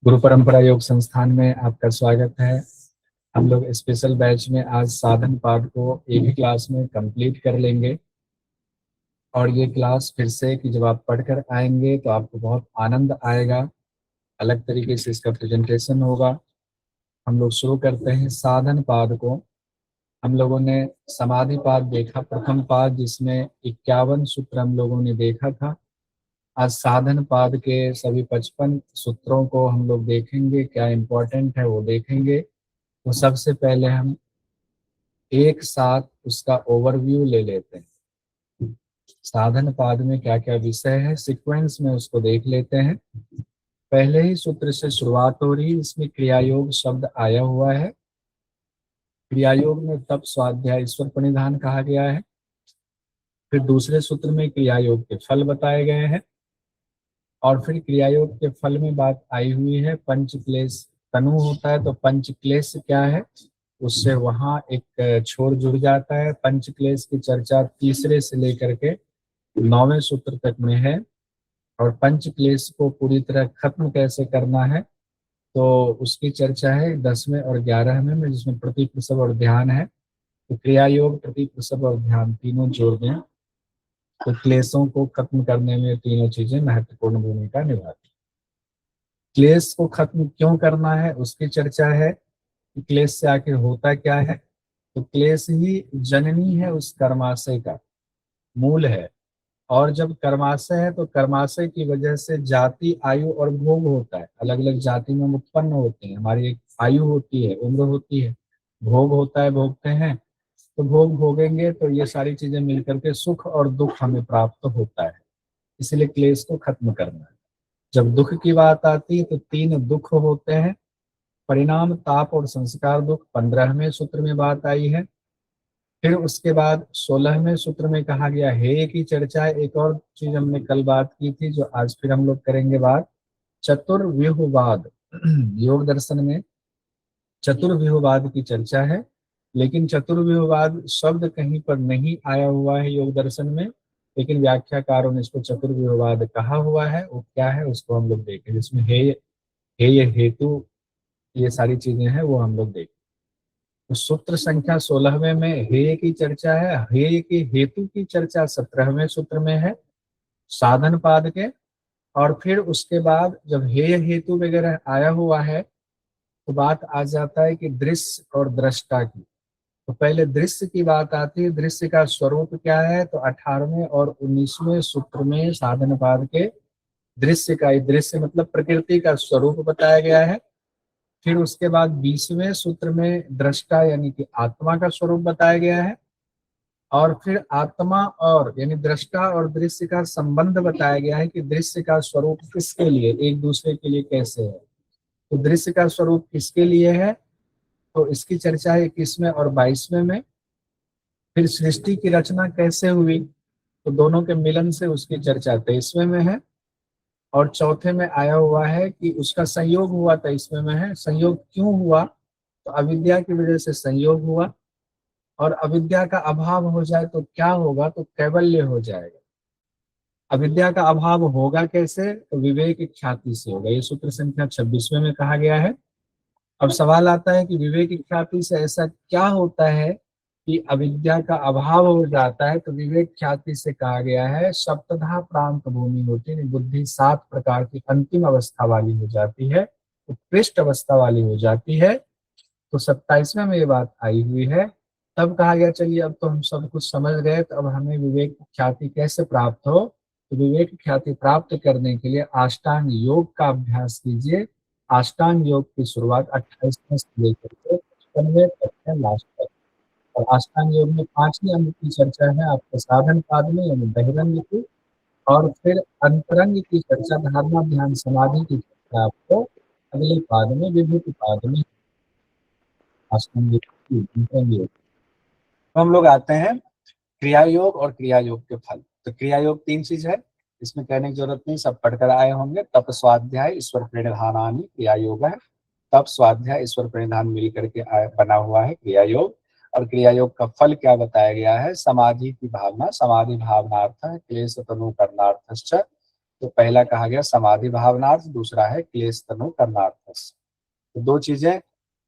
गुरु परंपरा योग संस्थान में आपका स्वागत है। हम लोग स्पेशल बैच में आज साधन पाठ को एक ही क्लास में कंप्लीट कर लेंगे और ये क्लास फिर से कि जब आप पढ़कर आएंगे तो आपको बहुत आनंद आएगा। अलग तरीके से इसका प्रेजेंटेशन होगा। हम लोग शुरू करते हैं साधन पाद को। हम लोगों ने समाधि पाद देखा, प्रथम पाद जिसमें 51 सूत्र हम लोगों ने देखा था। आज साधन पाद के सभी 55 सूत्रों को हम लोग देखेंगे, क्या इम्पोर्टेंट है वो देखेंगे। तो सबसे पहले हम एक साथ उसका ओवरव्यू ले लेते हैं। साधन पाद में क्या क्या विषय है, सीक्वेंस में उसको देख लेते हैं। पहले ही सूत्र से शुरुआत हो रही, इसमें क्रियायोग शब्द आया हुआ है। क्रियायोग में तप स्वाध्याय ईश्वर प्रणिधान कहा गया है। फिर दूसरे सूत्र में क्रियायोग के फल बताए गए हैं और फिर क्रियायोग के फल में बात आई हुई है पंच क्लेश तनु होता है। तो पंच क्लेश क्या है, उससे वहां एक छोर जुड़ जाता है। पंच क्लेश की चर्चा तीसरे से लेकर के 9वें सूत्र तक में है और पंच क्लेश को पूरी तरह खत्म कैसे करना है तो उसकी चर्चा है 10वें और 11वें में, जिसमें प्रति प्रसव और ध्यान है। तो क्रिया योग, प्रति प्रसव और ध्यान तीनों जोड़ दें तो क्लेशों को खत्म करने में तीनों चीजें महत्वपूर्ण भूमिका निभाती। क्लेश को खत्म क्यों करना है उसकी चर्चा है कि क्लेश से आखिर होता क्या है। तो क्लेश ही जननी है उस कर्माशय का, मूल है। और जब कर्माशय है तो कर्माशय की वजह से जाति, आयु और भोग होता है। अलग अलग जाति में हम उत्पन्न होते हैं, हमारी एक आयु होती है, उम्र होती है, भोग होता है, भोगते हैं। तो भोग भोगेंगे तो ये सारी चीजें मिलकर के सुख और दुख हमें प्राप्त होता है। इसलिए क्लेश को खत्म करना है। जब दुख की बात आती है तो 3 दुख होते हैं, परिणाम, ताप और संस्कार दुख। 15वें सूत्र में बात आई है। फिर उसके बाद 16वें सूत्र में कहा गया हेय की चर्चा है। एक और चीज हमने कल बात की थी जो आज फिर हम लोग करेंगे बात, चतुर्व्यूहवाद। योग दर्शन में चतुर्व्यूहवाद की चर्चा है, लेकिन चतुर्व्यूहवाद शब्द कहीं पर नहीं आया हुआ है योग दर्शन में, लेकिन व्याख्याकारों ने इसको चतुर्व्यूहवाद कहा हुआ है। वो क्या है उसको हम लोग देखें, जिसमें हेय हेतु ये सारी चीजें हैं वो हम लोग देखें। तो सूत्र संख्या 16वें में हेय की चर्चा है। हेय के हेतु की चर्चा 17वें सूत्र में है साधन पाद के। और फिर उसके बाद जब हेय हेतु वगैरह आया हुआ है तो बात आ जाता है कि दृश्य और दृष्टा की। तो पहले दृश्य की बात आती है, दृश्य का स्वरूप क्या है। तो 18वें और 19वें सूत्र में साधन पाद के दृश्य का, दृश्य मतलब प्रकृति का स्वरूप बताया गया है। फिर उसके बाद 20वें सूत्र में दृष्टा यानी कि आत्मा का स्वरूप बताया गया है। और फिर आत्मा और यानी दृष्टा और दृश्य का संबंध बताया गया है कि दृश्य का स्वरूप किसके लिए, एक दूसरे के लिए कैसे है। तो दृश्य का स्वरूप किसके लिए है तो इसकी चर्चा है 21वें और 22वें में। फिर सृष्टि की रचना कैसे हुई तो दोनों के मिलन से उसकी चर्चा 23वें में है। और चौथे में आया हुआ है कि उसका संयोग हुआ, 23वें में है। संयोग क्यों हुआ तो अविद्या की वजह से संयोग हुआ, और अविद्या का अभाव हो जाए तो क्या होगा तो कैवल्य हो जाएगा। अविद्या का अभाव होगा कैसे तो विवेक ख्याति से होगा। ये सूत्र संख्या 26वें में कहा गया है। अब सवाल आता है कि विवेक ख्याति से ऐसा क्या होता है कि अविद्या का अभाव हो जाता है। तो विवेक ख्याति से कहा गया है सप्तधा प्रांत भूमि होती है, बुद्धि 7 प्रकार की अंतिम अवस्था वाली हो जाती है, उत्कृष्ट अवस्था वाली हो जाती है। तो 27वें में ये बात आई हुई है। तब कहा गया चलिए अब तो हम सब कुछ समझ गए, तो अब हमें विवेक ख्याति कैसे प्राप्त हो। तो विवेक ख्याति प्राप्त करने के लिए अष्टांग योग का अभ्यास कीजिए। अष्टांग योग की शुरुआत 28वें से लेकर के 55वें तक है, लास्ट तक। और अष्टांग योग में 5वें अंग की चर्चा है आपके साधन पाद में यानी बहिरंग की। और फिर अंतरंग की चर्चा, धारणा ध्यान समाधि की चर्चा आपको अगले पाद में, विभूति पाद में। अष्टांग योग, अंतरंग योग। तो हम लोग आते हैं क्रिया योग और क्रिया योग के फल। तो क्रिया योग 3 चीज है, इसमें कहने की जरूरत नहीं, सब पढ़कर आए होंगे। तप स्वाध्याय ईश्वर प्रणिधानानि क्रिया योग है। तप स्वाध्याय ईश्वर प्रणिधान मिल करके बना हुआ है क्रिया योग। और क्रिया योग का फल क्या बताया गया है, समाधि की भावना, समाधि भावनार्थ है, क्लेश तनु करनार्थश्च। तो पहला कहा गया समाधि भावनार्थ, दूसरा है क्लेश तनु करनार्थ। तो दो चीजें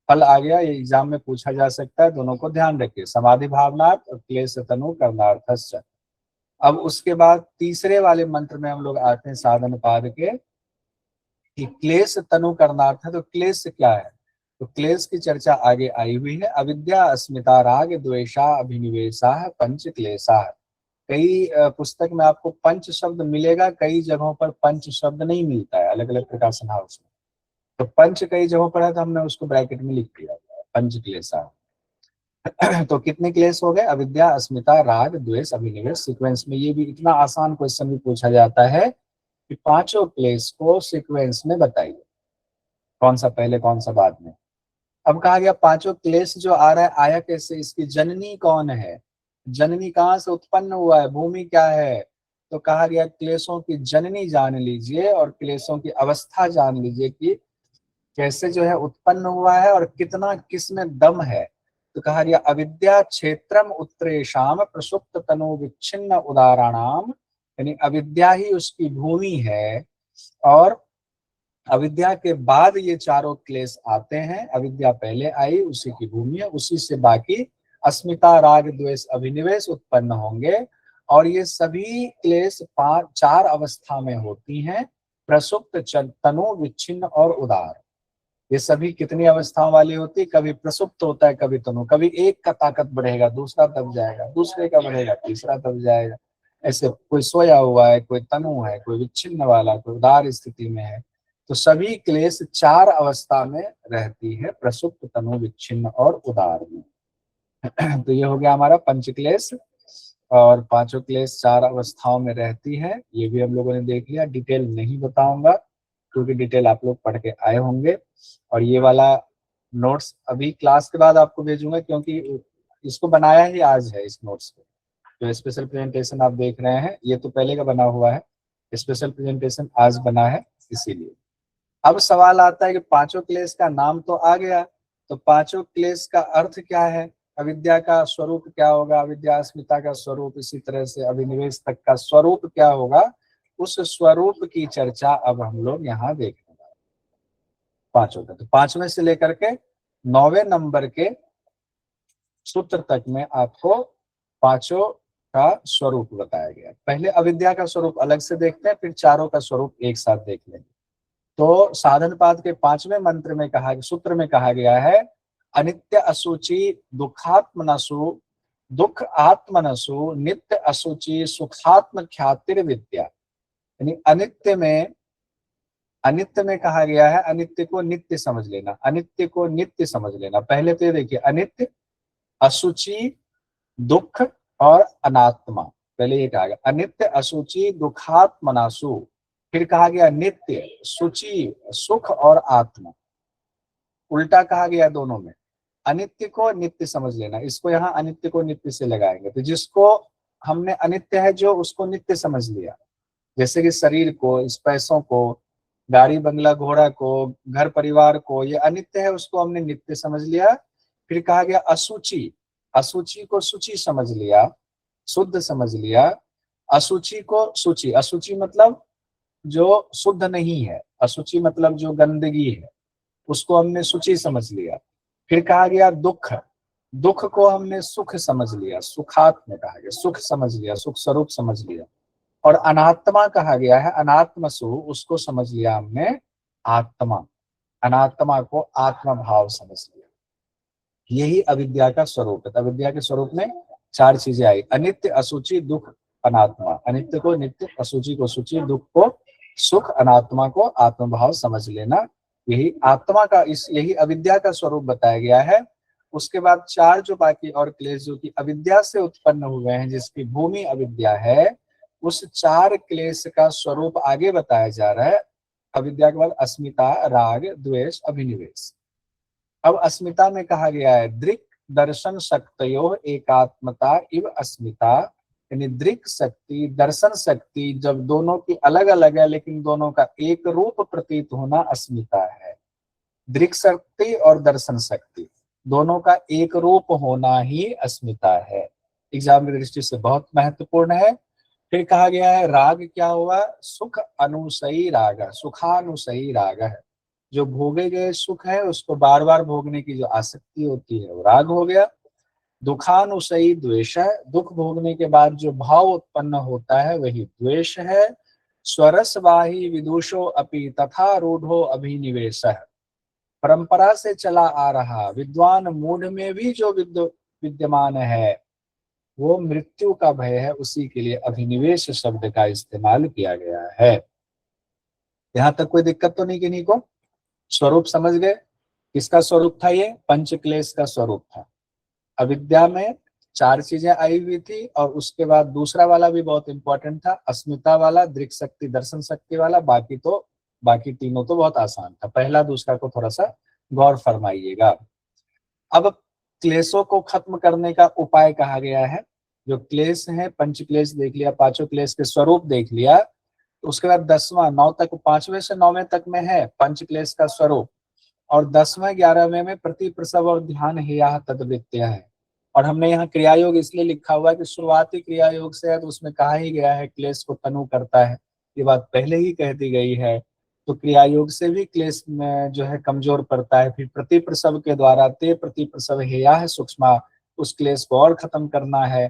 फल आ गया, ये एग्जाम में पूछा जा सकता है, दोनों को ध्यान रखिए, समाधि भावनार्थ और क्लेश तनु करनार्थस्य। अब उसके बाद तीसरे वाले मंत्र में हम लोग आते हैं साधन पाद के, कि क्लेश तनु करनार्थ है। तो क्लेश क्या है? तो क्लेश की चर्चा आगे आई हुई है। अविद्या अस्मिता राग द्वेषा अभिनिवेशा पंच क्लेशा। कई पुस्तक में आपको पंच शब्द मिलेगा, कई जगहों पर पंच शब्द नहीं मिलता है, अलग अलग प्रकाशन हाउस में। तो पंच कई जगहों पर है, तो हमने उसको ब्रैकेट में लिख दिया पंच क्लेशा। तो कितने क्लेश हो गए? अविद्या अस्मिता राग द्वेष अभिनिवेश। सीक्वेंस में ये भी इतना आसान क्वेश्चन भी पूछा जाता है कि पांचों क्लेश को सीक्वेंस में बताइए, कौन सा पहले कौन सा बाद में। अब कहा गया पांचों क्लेश जो आ रहा है आया कैसे, इसकी जननी कौन है, जननी कहाँ से उत्पन्न हुआ है, भूमि क्या है। तो कहा गया क्लेशों की जननी जान लीजिए और क्लेशों की अवस्था जान लीजिए कि कैसे जो है उत्पन्न हुआ है और कितना किसमें दम है। तो कहा गया अविद्या क्षेत्रम उत्तरेशम प्रसुप्त तनु विच्छिन्न उदाहरणाम, यानी अविद्या ही उसकी भूमि है और अविद्या के बाद ये चारों क्लेश आते हैं। अविद्या पहले आई, उसी की भूमि है, उसी से बाकी अस्मिता राग द्वेष अभिनिवेश उत्पन्न होंगे। और ये सभी क्लेश चार अवस्था में होती हैं, प्रसुप्त तनु विच्छिन्न और उदार। ये सभी कितनी अवस्थाओं वाली होती है? कभी प्रसुप्त होता है, कभी तनु, कभी एक का ताकत बढ़ेगा दूसरा दब जाएगा, दूसरे का बढ़ेगा तीसरा दब जाएगा। ऐसे कोई सोया हुआ है, कोई तनु है, कोई विच्छिन्न वाला, कोई उदार स्थिति में है। तो सभी क्लेश चार अवस्था में रहती है, प्रसुप्त तनु विच्छिन्न और उदार में। तो ये हो गया हमारा पंचक्लेश, और पांचों क्लेश चार अवस्थाओं में रहती है। ये भी हम लोगों ने देख लिया, डिटेल नहीं बताऊंगा क्योंकि डिटेल आप लोग पढ़ के आए होंगे। और ये वाला नोट्स अभी क्लास के बाद आपको भेजूंगा, क्योंकि इसको बनाया ही आज है। इस नोट्स को जो स्पेशल प्रेजेंटेशन आप देख रहे हैं, ये तो पहले का बना हुआ है, स्पेशल प्रेजेंटेशन आज बना है इसीलिए। अब सवाल आता है कि पांचों क्लेश का नाम तो आ गया, तो पांचों क्लेश का अर्थ क्या है, अविद्या का स्वरूप क्या होगा, अविद्या अस्मिता का स्वरूप, इसी तरह से अभिनिवेश तक का स्वरूप क्या होगा, उस स्वरूप की चर्चा अब हम लोग यहाँ देखेंगे पांचों का। तो पांचवें से लेकर के 9वें नंबर के सूत्र तक में आपको पांचों का स्वरूप बताया गया। पहले अविद्या का स्वरूप अलग से देखते हैं, फिर चारों का स्वरूप एक साथ देख लेंगे। तो साधन पाद के 5वें मंत्र में सूत्र में कहा गया है, अनित्य असूचि दुखात्मनसु दुख आत्मनसु नित्य असूचि सुखात्म ख्यातिर विद्या। यानी अनित्य में कहा गया है, अनित्य को नित्य समझ लेना, अनित्य को नित्य समझ लेना। पहले तो ये देखिए, अनित्य, असुचि, दुख और अनात्मा। पहले ये कहा गया अनित्य असूचि दुखात्मनासु, फिर कहा गया नित्य सुचि सुख और आत्मा। उल्टा कहा गया दोनों में, अनित्य को नित्य समझ लेना, इसको यहाँ अनित्य को नित्य से लगाएंगे। तो जिसको हमने अनित्य है जो, उसको नित्य समझ लिया, जैसे कि शरीर को, इस पैसों को, गाड़ी बंगला घोड़ा को, घर परिवार को, ये अनित्य है, उसको हमने नित्य समझ लिया। फिर कहा गया असुचि, असुचि को सुचि समझ लिया, शुद्ध समझ लिया। असुचि को सुचि, असुचि मतलब जो शुद्ध नहीं है, असुचि मतलब जो गंदगी है, उसको हमने सुचि समझ लिया। फिर कहा गया दुख, दुख को हमने सुख समझ लिया, सुखात्म कहा गया, सुख समझ लिया, सुख स्वरूप समझ लिया। और अनात्मा कहा गया है, अनात्मसु, उसको समझ लिया हमने आत्मा, अनात्मा को आत्मा भाव समझ लिया। यही अविद्या का स्वरूप है। अविद्या के स्वरूप में चार चीजें आई, अनित्य असूचि दुख अनात्मा। अनित्य को नित्य, असुचि को सुचि, दुख को सुख, अनात्मा को आत्मभाव समझ लेना। यही आत्मा का, यही अविद्या का स्वरूप बताया गया है। उसके बाद चार जो बाकी और क्लेश जो कि अविद्या से उत्पन्न हुए हैं, जिसकी भूमि अविद्या है, उस चार क्लेश का स्वरूप आगे बताया जा रहा है। अविद्या के बाद अस्मिता राग द्वेष अभिनिवेश। अब अस्मिता में कहा गया है, दृक् दर्शन शक्तयो एकात्मता इव अस्मिता, यानी दृक् शक्ति दर्शन शक्ति जब दोनों की अलग अलग है लेकिन दोनों का एक रूप प्रतीत होना अस्मिता है। दृक् शक्ति और दर्शन शक्ति दोनों का एक रूप होना ही अस्मिता है। एग्जाम की दृष्टि से बहुत महत्वपूर्ण है। फिर कहा गया है राग क्या हुआ, सुख अनुसयी राग, सुखानुसयी राग है, जो भोगे गए सुख है उसको बार बार भोगने की जो आसक्ति होती है वो राग हो गया। दुखानुसयी द्वेष है, दुख भोगने के बाद जो भाव उत्पन्न होता है वही द्वेष है। स्वरसवाही विदुषो अपि तथा रूढ़ो अभिनिवेश है, परंपरा से चला आ रहा विद्वान मूढ़ में भी जो विद्यमान है वो मृत्यु का भय है, उसी के लिए अभिनिवेश शब्द का इस्तेमाल किया गया है। यहां तक कोई दिक्कत तो नहीं किन्हीं को? स्वरूप समझ गए? किसका स्वरूप था ये? पंच क्लेश का स्वरूप था। अविद्या में चार चीजें आई हुई थी और उसके बाद दूसरा वाला भी बहुत इंपॉर्टेंट था, अस्मिता वाला, दृक् शक्ति दर्शन शक्ति वाला। बाकी तीनों तो बहुत आसान था, पहला दूसरा को थोड़ा सा गौर फरमाइएगा। अब क्लेशों को खत्म करने का उपाय कहा गया है। जो क्लेश है, पंच क्लेश देख लिया, पांचों क्लेश के स्वरूप देख लिया, तो उसके बाद 10वां 9 तक, 5वें से 9वें तक में है पंच क्लेश का स्वरूप, और 10वें 11वें में प्रति प्रसव और ध्यान हेया तद्वृत्तियां है। और हमने यहाँ क्रिया योग इसलिए लिखा हुआ है कि शुरुआती क्रिया योग से है, तो उसमें कहा ही गया है क्लेश को तनु करता है, ये बात पहले ही कह दी गई है। तो क्रिया योग से भी क्लेश में जो है कमजोर पड़ता है। फिर प्रति प्रसव के द्वारा ते प्रति प्रसव हेया है सूक्ष्म, उस क्लेश को और खत्म करना है।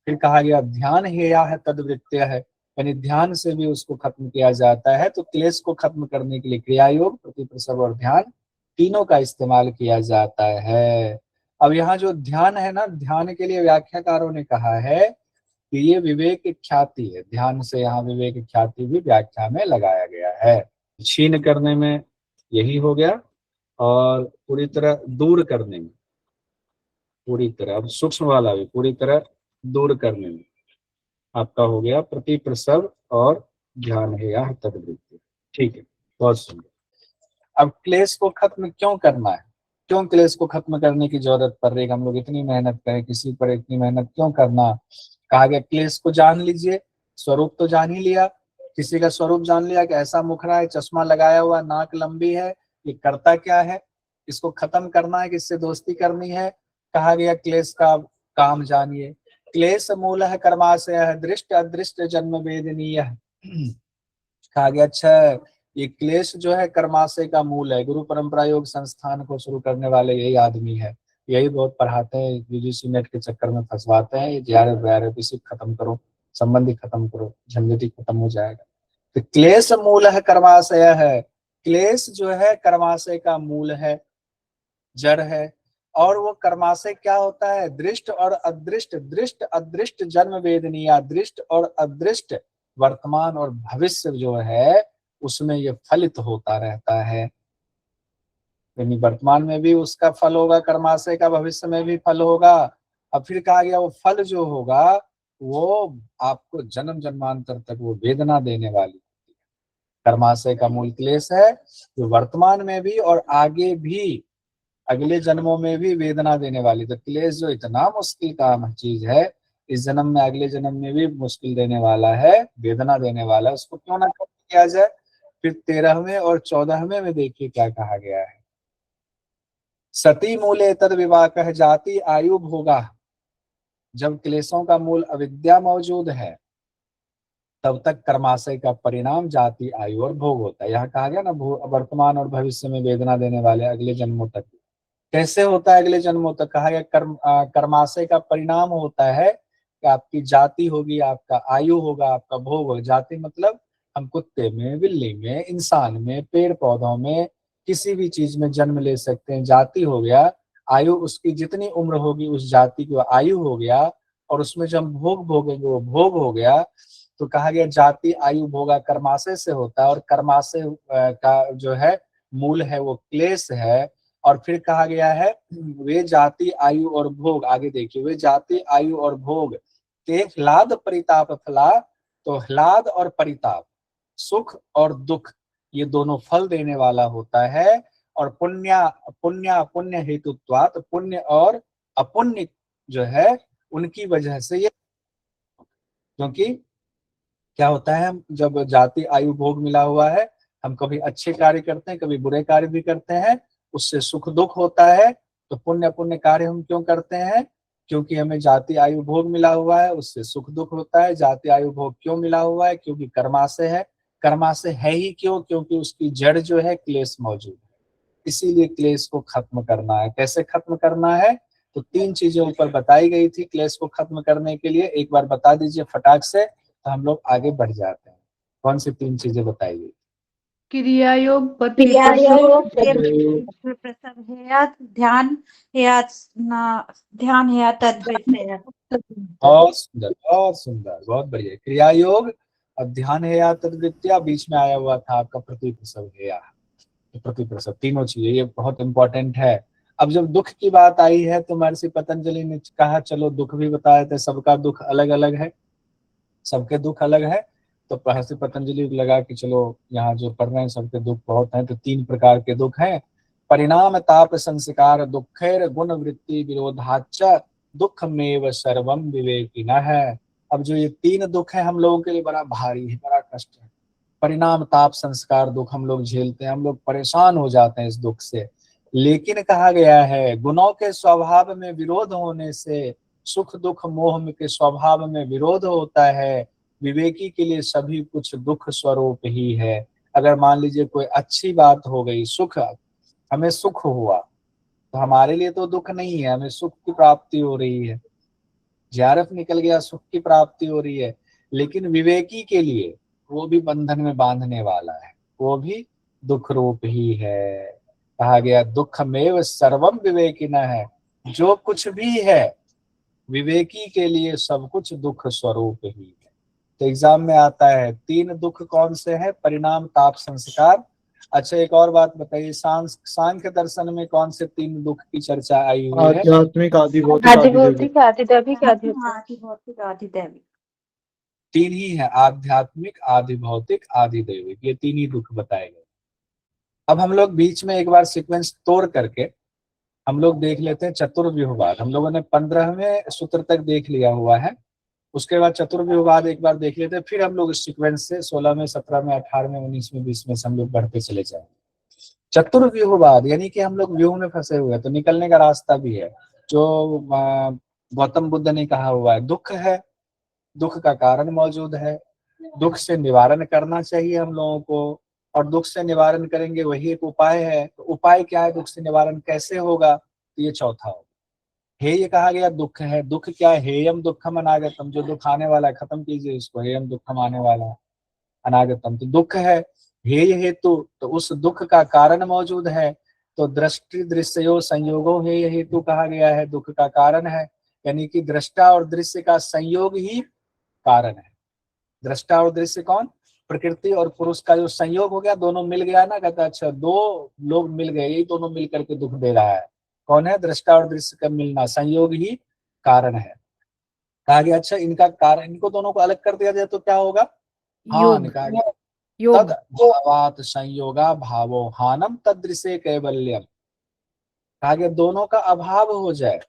फिर कहा गया ध्यान हेया है तद्वृत्य है, यानी ध्यान से भी उसको खत्म किया जाता है। तो क्लेश को खत्म करने के लिए क्रिया योग, प्रति प्रसव और ध्यान तीनों का इस्तेमाल किया जाता है। अब यहाँ जो ध्यान है ना, ध्यान के लिए व्याख्याकारों ने कहा है कि ये विवेक ख्याति है, ध्यान से यहाँ विवेक ख्याति भी व्याख्या में लगाया गया है। छीन करने में यही हो गया, और पूरी तरह दूर करने में, पूरी तरह, अब सूक्ष्म वाला भी पूरी तरह दूर करने में आपका हो गया प्रति प्रसव और ध्यान है या तद्वृत्ति। ठीक है, बहुत सुंदर। अब क्लेश को खत्म क्यों करना है, क्यों क्लेश को खत्म करने की जरूरत पड़ रही है, हम लोग इतनी मेहनत करें, किसी पर इतनी मेहनत क्यों करना? कहा गया क्लेश को जान लीजिए, स्वरूप तो जान ही लिया, किसी का स्वरूप जान लिया कि ऐसा मुखड़ा है, चश्मा लगाया हुआ, नाक लंबी है, ये करता क्या है, इसको खत्म करना है, किससे दोस्ती करनी है। कहा गया क्लेश का काम जानिए। क्लेश मूल है कर्माशय है, दृष्ट अदृष्ट जन्म वेदनीय है। कहा गया अच्छा, ये क्लेश जो है कर्माशय का मूल है। गुरु परंपरा योग संस्थान को शुरू करने वाले यही आदमी है, यही बहुत पढ़ाते हैं, यूजीसी नेट के चक्कर में फंसवाते हैं। ये जेआरएफ वेआरएफ इसी खत्म करो, संबंधी खत्म करो, झंझटी खत्म हो जाएगा। तो क्लेश मूल है कर्माशय है, क्लेश जो है कर्माशय का मूल है, जड़ है। और वो कर्माशय क्या होता है? दृष्ट और अदृष्ट, दृष्ट अदृष्ट जन्म वेदनीय, दृष्ट और अदृष्ट वर्तमान और भविष्य जो है उसमें ये फलित होता रहता है। यानी वर्तमान में भी उसका फल होगा कर्माशय का, भविष्य में भी फल होगा। अब फिर कहा गया वो फल जो होगा वो आपको जन्म जन्मांतर तक वो वेदना देने वाली। कर्माशय का मूल क्लेश है जो वर्तमान में भी और आगे भी अगले जन्मों में भी वेदना देने वाली। तो क्लेश जो इतना मुश्किल काम चीज है, इस जन्म में अगले जन्म में भी मुश्किल देने वाला है, वेदना देने वाला है, उसको क्यों ना खत्म किया जाए। फिर 13वें और 14वें में देखिए क्या कहा गया है। सती मूले तद विवाह जाति आयु भोगा, जब क्लेशों का मूल अविद्या मौजूद है तब तक कर्माशय का परिणाम जाति आयु और भोग होता है। यहाँ कहा गया ना वर्तमान और भविष्य में वेदना देने वाले अगले जन्मों तक। कैसे होता है अगले जन्मों तक? कहा गया कर्माशय का परिणाम होता है कि आपकी जाति होगी, आपका आयु होगा, आपका भोग होगा। जाति मतलब हम कुत्ते में, बिल्ली में, इंसान में, पेड़ पौधों में, किसी भी चीज में जन्म ले सकते हैं। जाति हो गया, आयु उसकी जितनी उम्र होगी उस जाति की आयु हो गया, और उसमें जो हम भोग भोगेंगे वो भोग हो गया। तो कहा गया जाति आयु भोगा कर्माशय से होता है, और कर्माशय का जो है मूल है वो क्लेश है। और फिर कहा गया है वे जाति आयु और भोग, आगे देखिए, वे जाति आयु और भोग ते ह्लाद परिताप फला। तो ह्लाद और परिताप, सुख और दुख, ये दोनों फल देने वाला होता है। और पुण्य पुण्य पुण्य हेतुत्वात, पुण्य और अपुण्य जो है उनकी वजह से ये, क्योंकि क्या होता है, हम जब जाति आयु भोग मिला हुआ है, हम कभी अच्छे कार्य करते हैं, कभी बुरे कार्य भी करते हैं, उससे सुख दुख होता है। तो पुण्य पुण्य कार्य हम क्यों करते हैं? क्योंकि हमें जाति आयु भोग मिला हुआ है, उससे सुख दुख होता है। जाति आयु भोग क्यों मिला हुआ है? क्योंकि कर्मा से है। कर्मा से है ही क्यों? क्योंकि उसकी जड़ जो है क्लेश मौजूद है, इसीलिए क्लेश को खत्म करना है। कैसे खत्म करना है? तो 3 चीजें ऊपर बताई गई थी क्लेश को खत्म करने के लिए, एक बार बता दीजिए फटाक से, तो हम लोग आगे बढ़ जाते हैं। कौन सी 3 चीजें बताई गई? क्रिया योग, क्रिया योग, प्रसव है या ध्यान या ध्यान है या तद्वित है। बहुत सुंदर, बहुत सुंदर, बहुत बढ़िया। क्रिया योग, अब ध्यान है या तद्विद्या, बीच में आया हुआ था आपका प्रतिप्रसव है या प्रतिप्रसव, तीनों चीजें ये बहुत इंपॉर्टेंट है। अब जब दुख की बात आई है तो महर्षि पतंजलि ने कहा चलो दुख भी बताए थे, सबका दुख अलग अलग है, सबके दुख अलग है। तो महर्षि पतंजलि को लगा कि चलो यहाँ जो पढ़ रहे हैं सबके दुख बहुत हैं, तो 3 प्रकार के दुख हैं। परिणाम ताप संस्कार दुखेर गुण वृत्ति विरोधाच दुख में सर्वम विवेकिनः है। अब जो ये 3 दुख है हम लोगों के लिए बड़ा भारी है, बड़ा कष्ट है। परिणाम ताप संस्कार दुख हम लोग झेलते हैं, हम लोग परेशान हो जाते हैं इस दुख से। लेकिन कहा गया है गुणों के स्वभाव में विरोध होने से सुख दुख मोह के स्वभाव में विरोध होता है। विवेकी के लिए सभी कुछ दुख स्वरूप ही है। अगर मान लीजिए कोई अच्छी बात हो गई, सुख, हमें सुख हुआ, तो हमारे लिए तो दुख नहीं है, हमें सुख की प्राप्ति हो रही है। JRF निकल गया, सुख की प्राप्ति हो रही है। लेकिन विवेकी के लिए वो भी बंधन में बांधने वाला है, वो भी दुख रूप ही है। कहा गया दुख में सर्वम विवेकिनः है। जो कुछ भी है विवेकी के लिए सब कुछ दुख स्वरूप ही है। तो एग्जाम में आता है 3 दुख कौन से हैं? परिणाम ताप संस्कार। अच्छा एक और बात बताइए, सांख्य दर्शन में कौन से 3 दुख की चर्चा आई हुई है? आध्यात्मिक, आधिभौतिक, आधिभौतिक, आधिदैविक, आधिभौतिक, आधिदैविक। 3 ही है, आध्यात्मिक, आधिभौतिक, आधिदैविक, ये 3 ही दुख बताए गए। अब हम लोग बीच में एक बार सीक्वेंस तोड़ करके हम लोग देख लेते हैं चतुर्व्यूहवाद। हम लोगों ने 15वें सूत्र तक देख लिया हुआ है, उसके बाद चतुर्व्यूहवाद एक बार देख लेते हैं, फिर हम लोग इस सीक्वेंस से 16वें, 17वें, 18वें, 19वें, 20वें से हम लोग बढ़ते चले जाएंगे। चतुर्व्यूहवाद यानी कि हम लोग व्यूह में फंसे हुए हैं, तो निकलने का रास्ता भी है। जो गौतम बुद्ध ने कहा हुआ है, दुख है, दुख का कारण मौजूद है, दुख से निवारण करना चाहिए हम लोगों को, और दुख से निवारण करेंगे वही एक उपाय है। तो उपाय क्या है, दुख से निवारण कैसे होगा? तो ये चौथा होगा। हे ये कहा गया दुख है, दुख क्या है? हेयम दुखम अनागतम, जो दुख आने वाला है खत्म कीजिए इसको, हेयम दुखम आने वाला है, अनागतम तो दुख है। हेय हेतु, तो उस दुख का कारण मौजूद है। तो दृष्टि दृश्यो संयोगो हेय हेतु कहा गया है, दुख का कारण है। यानी कि दृष्टा और दृश्य का संयोग ही कारण है। दृष्टा और दृश्य कौन? प्रकृति और पुरुष का जो संयोग हो गया, दोनों मिल गया ना, कहता अच्छा 2 लोग मिल गए, यही दोनों मिल करके दुख दे रहा है। कौन है? दृष्टा और दृश्य का मिलना, संयोग ही कारण है। कहा गया अच्छा इनका कारण, इनको दोनों को अलग कर दिया जाए तो क्या होगा? हान। कहा गया तद भावात संयोगा भावो हानम तदृशे कैवल्यम। कहा गया दोनों का अभाव हो जाए,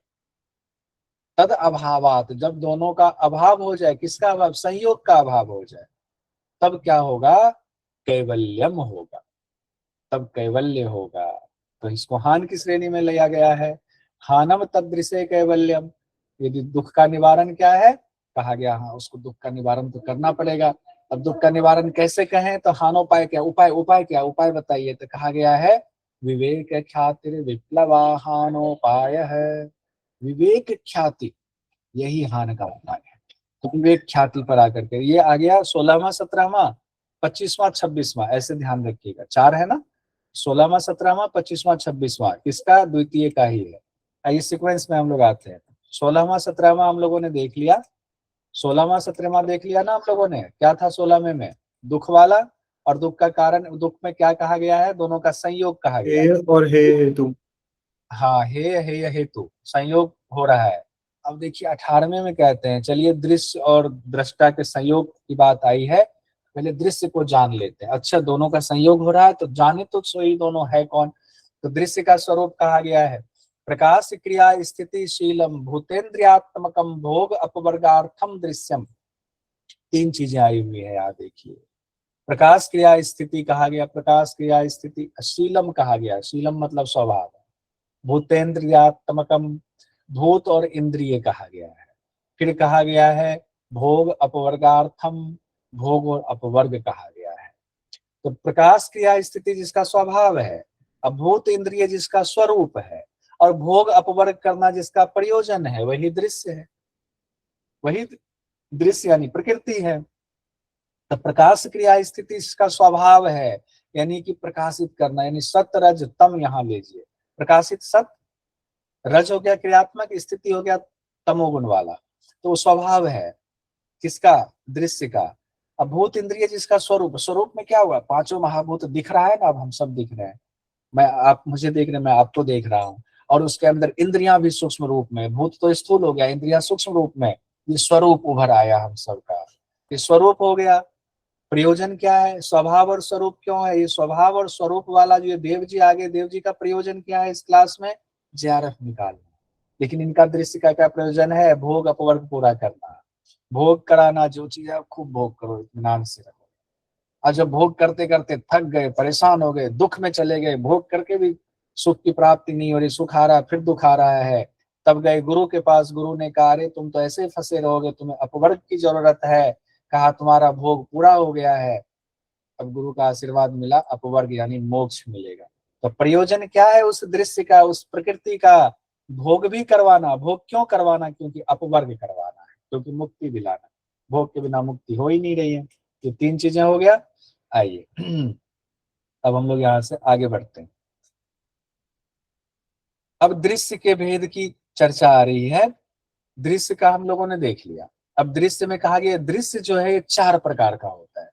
तद अभावात, जब दोनों का अभाव हो जाए, किसका अभाव? संयोग का अभाव हो जाए, तब क्या होगा? कैवल्यम होगा, तब कैवल्य होगा। तो इसको हान की श्रेणी में लिया गया है। हानम तदृशे कैवल्यम। यदि दुख का निवारण क्या है? कहा गया हाँ उसको दुख का निवारण तो करना पड़ेगा। अब दुख का निवारण कैसे कहें? तो हानोपाय क्या? उपाय, उपाय क्या? उपाय बताइए। तो कहा गया है विवेक ख्यातिर विप्लवाहानोपाय है। विवेक ख्याति, यही हान का उपाय है। तो विवेक ख्याति पर आकर के ये आ गया 16वां, 17वां, 25वां, 26वां, ऐसे ध्यान रखिएगा, 4 है ना, 16वां, 17वां, 25वां, 26वां, किसका? द्वितीय का ही है। इस सीक्वेंस में हम लोग आते हैं। 16वां, 17वां हम लोगों ने देख लिया, 16वां, 17वां देख लिया ना आप लोगों ने। क्या था 16वें में? दुख वाला, और दुख का कारण, दुख में क्या कहा गया है? दोनों का संयोग कहा गया है। और हे हेतु, हाँ हे हेतु, संयोग हो रहा है। अब देखिए 18वें में कहते हैं, चलिए दृश्य और दृष्टा के संयोग की बात आई है, पहले दृश्य को जान लेते हैं। अच्छा दोनों का संयोग हो रहा है तो जाने तो सोई दोनों है कौन? तो दृश्य का स्वरूप कहा गया है प्रकाश क्रिया स्थिति शीलम भूतेन्द्रियात्मकम भोग अपवर्गार्थम दृश्यम। 3 चीजें आई हुई है याद देखिए। प्रकाश क्रिया स्थिति कहा गया, प्रकाश क्रिया स्थिति। शीलम कहा गया, शीलम मतलब स्वभाव। भूतेन्द्रियात्मकम, भूत और इंद्रिय कहा गया है। फिर कहा गया है भोग अपवर्गार्थम, भोग और अपवर्ग कहा गया है। तो प्रकाश क्रिया स्थिति जिसका स्वभाव है, अभूत इंद्रिय जिसका स्वरूप है, और भोग अपवर्ग करना जिसका प्रयोजन है, वही दृश्य है, वही दृश्य यानी प्रकृति है। तो प्रकाश क्रिया स्थिति इसका स्वभाव है, यानी कि प्रकाशित करना, यानी सत रज तम यहां लीजिए। प्रकाशित सत, रज हो गया क्रियात्मक, स्थिति हो गया तमोगुण वाला। तो स्वभाव है किसका? दृश्य का। अब भूत इंद्रिय जिसका स्वरूप, स्वरूप में क्या हुआ? पांचों महाभूत दिख रहा है ना, अब हम सब दिख रहे हैं, मैं आप मुझे देख रहे हैं, मैं आपको देख रहा हूं, और उसके अंदर इंद्रियां भी सूक्ष्म रूप में, भूत तो स्थूल हो गया, इंद्रियां सूक्ष्म रूप में, ये स्वरूप उभर आया हम सबका, ये स्वरूप हो गया। प्रयोजन क्या है? स्वभाव और स्वरूप क्यों है? ये स्वभाव और स्वरूप वाला जो देव जी आगे, देव जी का प्रयोजन क्या है इस क्लास में? JRF निकालना। लेकिन इनका दृश्य का क्या प्रयोजन है? भोग अपवर्ग पूरा करना, भोग कराना, जो चीज है खूब भोग करो, इत्मीनान से रखो। और जब भोग करते करते थक गए, परेशान हो गए, दुख में चले गए, भोग करके भी सुख की प्राप्ति नहीं हो रही, सुख आ रहा फिर दुख आ रहा है, तब गए गुरु के पास। गुरु ने कहा अरे तुम तो ऐसे फंसे रहोगे, तुम्हें अपवर्ग की जरूरत है। कहा तुम्हारा भोग पूरा हो गया है। अब गुरु का आशीर्वाद मिला, अपवर्ग यानी मोक्ष मिलेगा। तो प्रयोजन क्या है उस दृश्य का, उस प्रकृति का? भोग भी करवाना। भोग क्यों करवाना? क्योंकि अपवर्ग करवाना है, क्योंकि मुक्ति दिलाना। भोग के बिना मुक्ति हो ही नहीं रही है। ये तीन चीजें हो गया। आइए अब हम लोग यहाँ से आगे बढ़ते हैं। अब दृश्य के भेद की चर्चा आ रही है। दृश्य का हम लोगों ने देख लिया। अब दृश्य में कहा गया दृश्य जो है ये 4 प्रकार का होता है।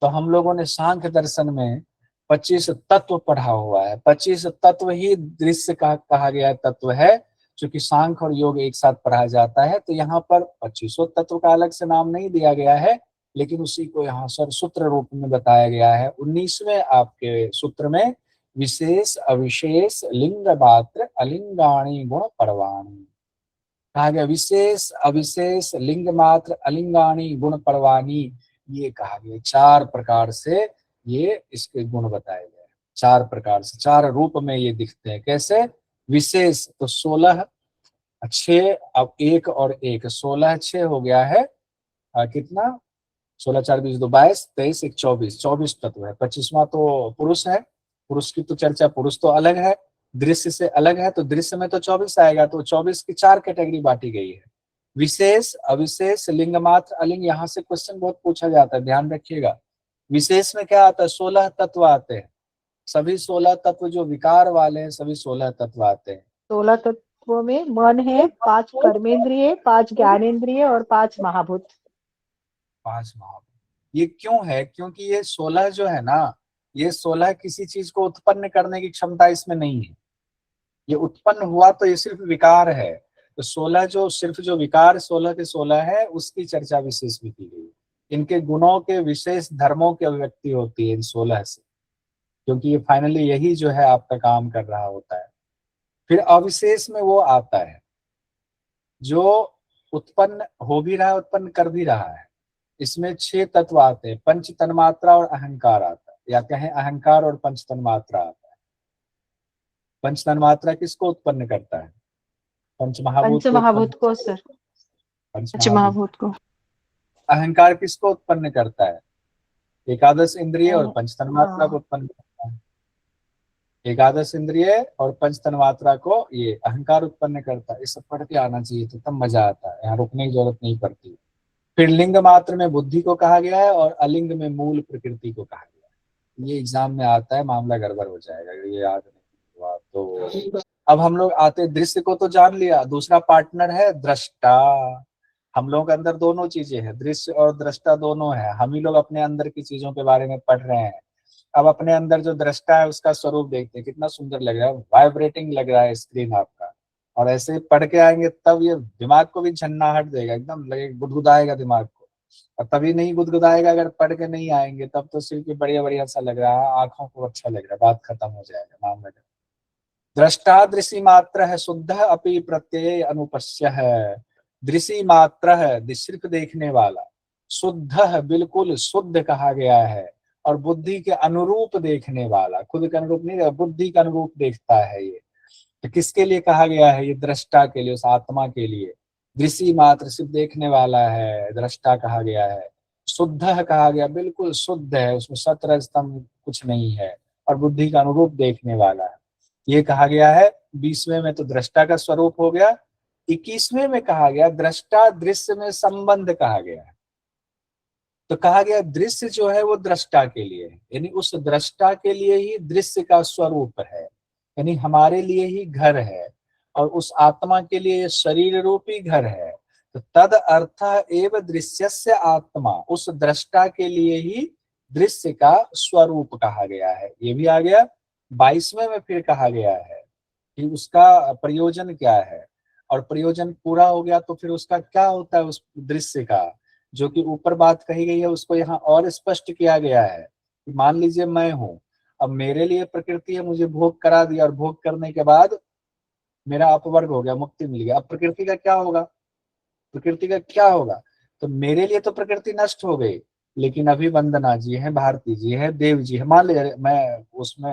तो हम लोगों ने सांख्य दर्शन में 25 तत्व पढ़ा हुआ है। 25 तत्व ही दृश्य का कहा गया तत्व है, क्योंकि सांख्य और योग एक साथ पढ़ा जाता है। तो यहाँ पर 25 तत्व का अलग से नाम नहीं दिया गया है, लेकिन उसी को यहाँ सर सूत्र रूप में बताया गया है। 19वें आपके सूत्र में विशेष अविशेष लिंग मात्र अलिंगाणी गुण परवाणी कहा गया। विशेष अविशेष लिंग मात्र अलिंगाणी गुण परवाणी, ये कहा गया। 4 प्रकार से ये इसके गुण बताए गए। 4 प्रकार से, 4 रूप में ये दिखते हैं। कैसे? विशेष तो 16, 6, अब 1 और 1, 16, 6 हो गया है। कितना? 16, 4, 20, 2, 22, 23, 1, 24, 24 तत्व है। 25वां तो पुरुष है। पुरुष की तो चर्चा, पुरुष तो अलग है, दृश्य से अलग है, तो दृश्य में तो 24 आएगा। तो 24 की 4 कैटेगरी बांटी गई है। विशेष अविशेष लिंग मात्र अलिंग। यहाँ से क्वेश्चन बहुत पूछा जाता है, ध्यान रखिएगा। विशेष में क्या आता है? 16 तत्व आते हैं। सभी 16 तत्व जो विकार वाले हैं, सभी 16 तत्व आते हैं। 16 तत्वों में मन है, 5 कर्मेंद्रिय, 5 ज्ञानेंद्रिय और 5 महाभूत। 5 महाभूत। ये क्यों है? क्योंकि ये 16 जो है ना, ये 16 किसी चीज को उत्पन्न करने की क्षमता इसमें नहीं है। ये उत्पन्न हुआ तो ये सिर्फ विकार है। तो 16 जो सिर्फ जो विकार 16 के 16 है, उसकी चर्चा विशेष में की गई। इनके गुणों के विशेष धर्मों की अभिव्यक्ति होती है इन 16 से, क्योंकि ये फाइनली यही जो है आपका काम कर रहा होता है। फिर अविशेष में वो आता है जो उत्पन्न हो भी रहा है, उत्पन्न कर भी रहा है। इसमें 6 तत्व आते हैं। पंच तन्मात्रा और अहंकार आता है, या कहें अहंकार और पंच तन्मात्रा आता है। पंच तन्मात्रा किसको उत्पन्न करता है? पंच महाभूत को सर। पंच महाभूत को। अहंकार किसको उत्पन्न करता है? एकादश इंद्रिय और पंच तन्मात्रा को उत्पन्न करता है। एकादश इंद्रिय और पंच तन्मात्रा को ये अहंकार उत्पन्न करता है। ये सब पढ़ के आना चाहिए, तो तब मजा आता है, यहाँ रुकने की जरूरत नहीं पड़ती। फिर लिंग मात्र में बुद्धि को कहा गया है, और अलिंग में मूल प्रकृति को कहा गया है। ये एग्जाम में आता है, मामला गड़बड़ हो जाएगा ये याद नहीं हुआ तो। अब हम लोग आते, दृश्य को तो जान लिया, दूसरा पार्टनर है दृष्टा। हम लोग के अंदर दोनों चीजें हैं, दृश्य और दृष्टा दोनों है। हम ही लोग अपने अंदर की चीजों के बारे में पढ़ रहे हैं। अब अपने अंदर जो दृष्टा है उसका स्वरूप देखते हैं, कितना सुंदर लग रहा है, वाइब्रेटिंग लग रहा है स्क्रीन आपका। और ऐसे पढ़ के आएंगे तब ये दिमाग को भी झन्नाहट देगा, एकदम लगे गुदगुदाएगा दिमाग को। और तभी नहीं गुदगुदाएगा अगर पढ़ के नहीं आएंगे, तब तो सिर्फ बढ़िया बढ़िया सा लग रहा है, आंखों को अच्छा लग रहा है, बात खत्म हो जाएगा, नाम लगा। दृष्टा दृश्य मात्र है, शुद्ध अपि प्रत्यय अनुपस्य है। दृश्य मात्र है, सिर्फ देखने वाला। शुद्ध है, बिल्कुल शुद्ध कहा गया है। और बुद्धि के अनुरूप देखने वाला, खुद के अनुरूप नहीं, बुद्धि के अनुरूप देखता है ये। तो किसके लिए कहा गया है? ये दृष्टा के लिए, उस आत्मा के लिए। दृश्य मात्र, सिर्फ देखने वाला है, दृष्टा कहा गया है। शुद्ध कहा गया, बिल्कुल शुद्ध है, उसमें सत्र स्तंभ कुछ नहीं है, और बुद्धि का अनुरूप देखने वाला है, ये कहा गया है। 20वें में तो दृष्टा का स्वरूप हो गया। 21वें में कहा गया दृष्टा दृश्य में संबंध कहा गया है। तो कहा गया दृश्य जो है वो दृष्टा के लिए है, यानी उस दृष्टा के लिए ही दृश्य का स्वरूप है, यानी हमारे लिए ही घर है, और उस आत्मा के लिए ये शरीर रूपी घर है। तो तद अर्थ एव दृश्यस्य आत्मा, उस दृष्टा के लिए ही दृश्य का स्वरूप कहा गया है। ये भी आ गया। 22वें में फिर कहा गया है कि उसका प्रयोजन क्या है, और प्रयोजन पूरा हो गया तो फिर उसका क्या होता है, उस दृश्य का जो कि ऊपर बात कही गई है उसको यहाँ और स्पष्ट किया गया है। मान लीजिए मैं हूं, अब मेरे लिए प्रकृति है, मुझे भोग करा दिया, और भोग करने के बाद मेरा अपवर्ग हो गया, मुक्ति मिल गया। अब प्रकृति का क्या होगा? प्रकृति का क्या होगा? तो मेरे लिए तो प्रकृति नष्ट हो गई, लेकिन अभी वंदना जी है, भारती जी है, देव जी है, मान लीजिए, मैं उसमें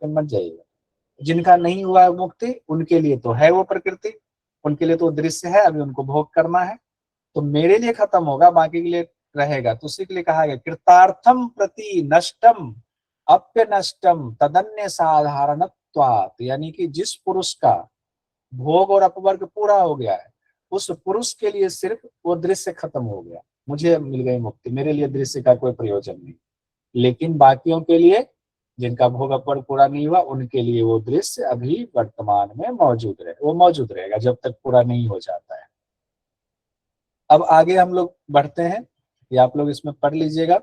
मत जाइएगा, जिनका नहीं हुआ है मुक्ति उनके लिए तो है वो प्रकृति, उनके लिए तो दृश्य है, अभी उनको भोग करना है। तो मेरे लिए खत्म होगा, बाकी के लिए रहेगा। तो उसी के लिए कहा गया कृतार्थम प्रति नष्टम अप्य नष्टम तदन्य साधारणत्वात्, यानी कि जिस पुरुष का भोग और अपवर्ग पूरा हो गया है, उस पुरुष के लिए सिर्फ वो दृश्य खत्म हो गया, मुझे मिल गई मुक्ति, मेरे लिए दृश्य का कोई प्रयोजन नहीं। लेकिन बाकियों के लिए, जिनका भोग अपवर्ग पूरा नहीं हुआ, उनके लिए वो दृश्य अभी वर्तमान में मौजूद रहे, वो मौजूद रहेगा जब तक पूरा नहीं हो जाता है। अब आगे हम लोग बढ़ते हैं, ये आप लोग इसमें पढ़ लीजिएगा।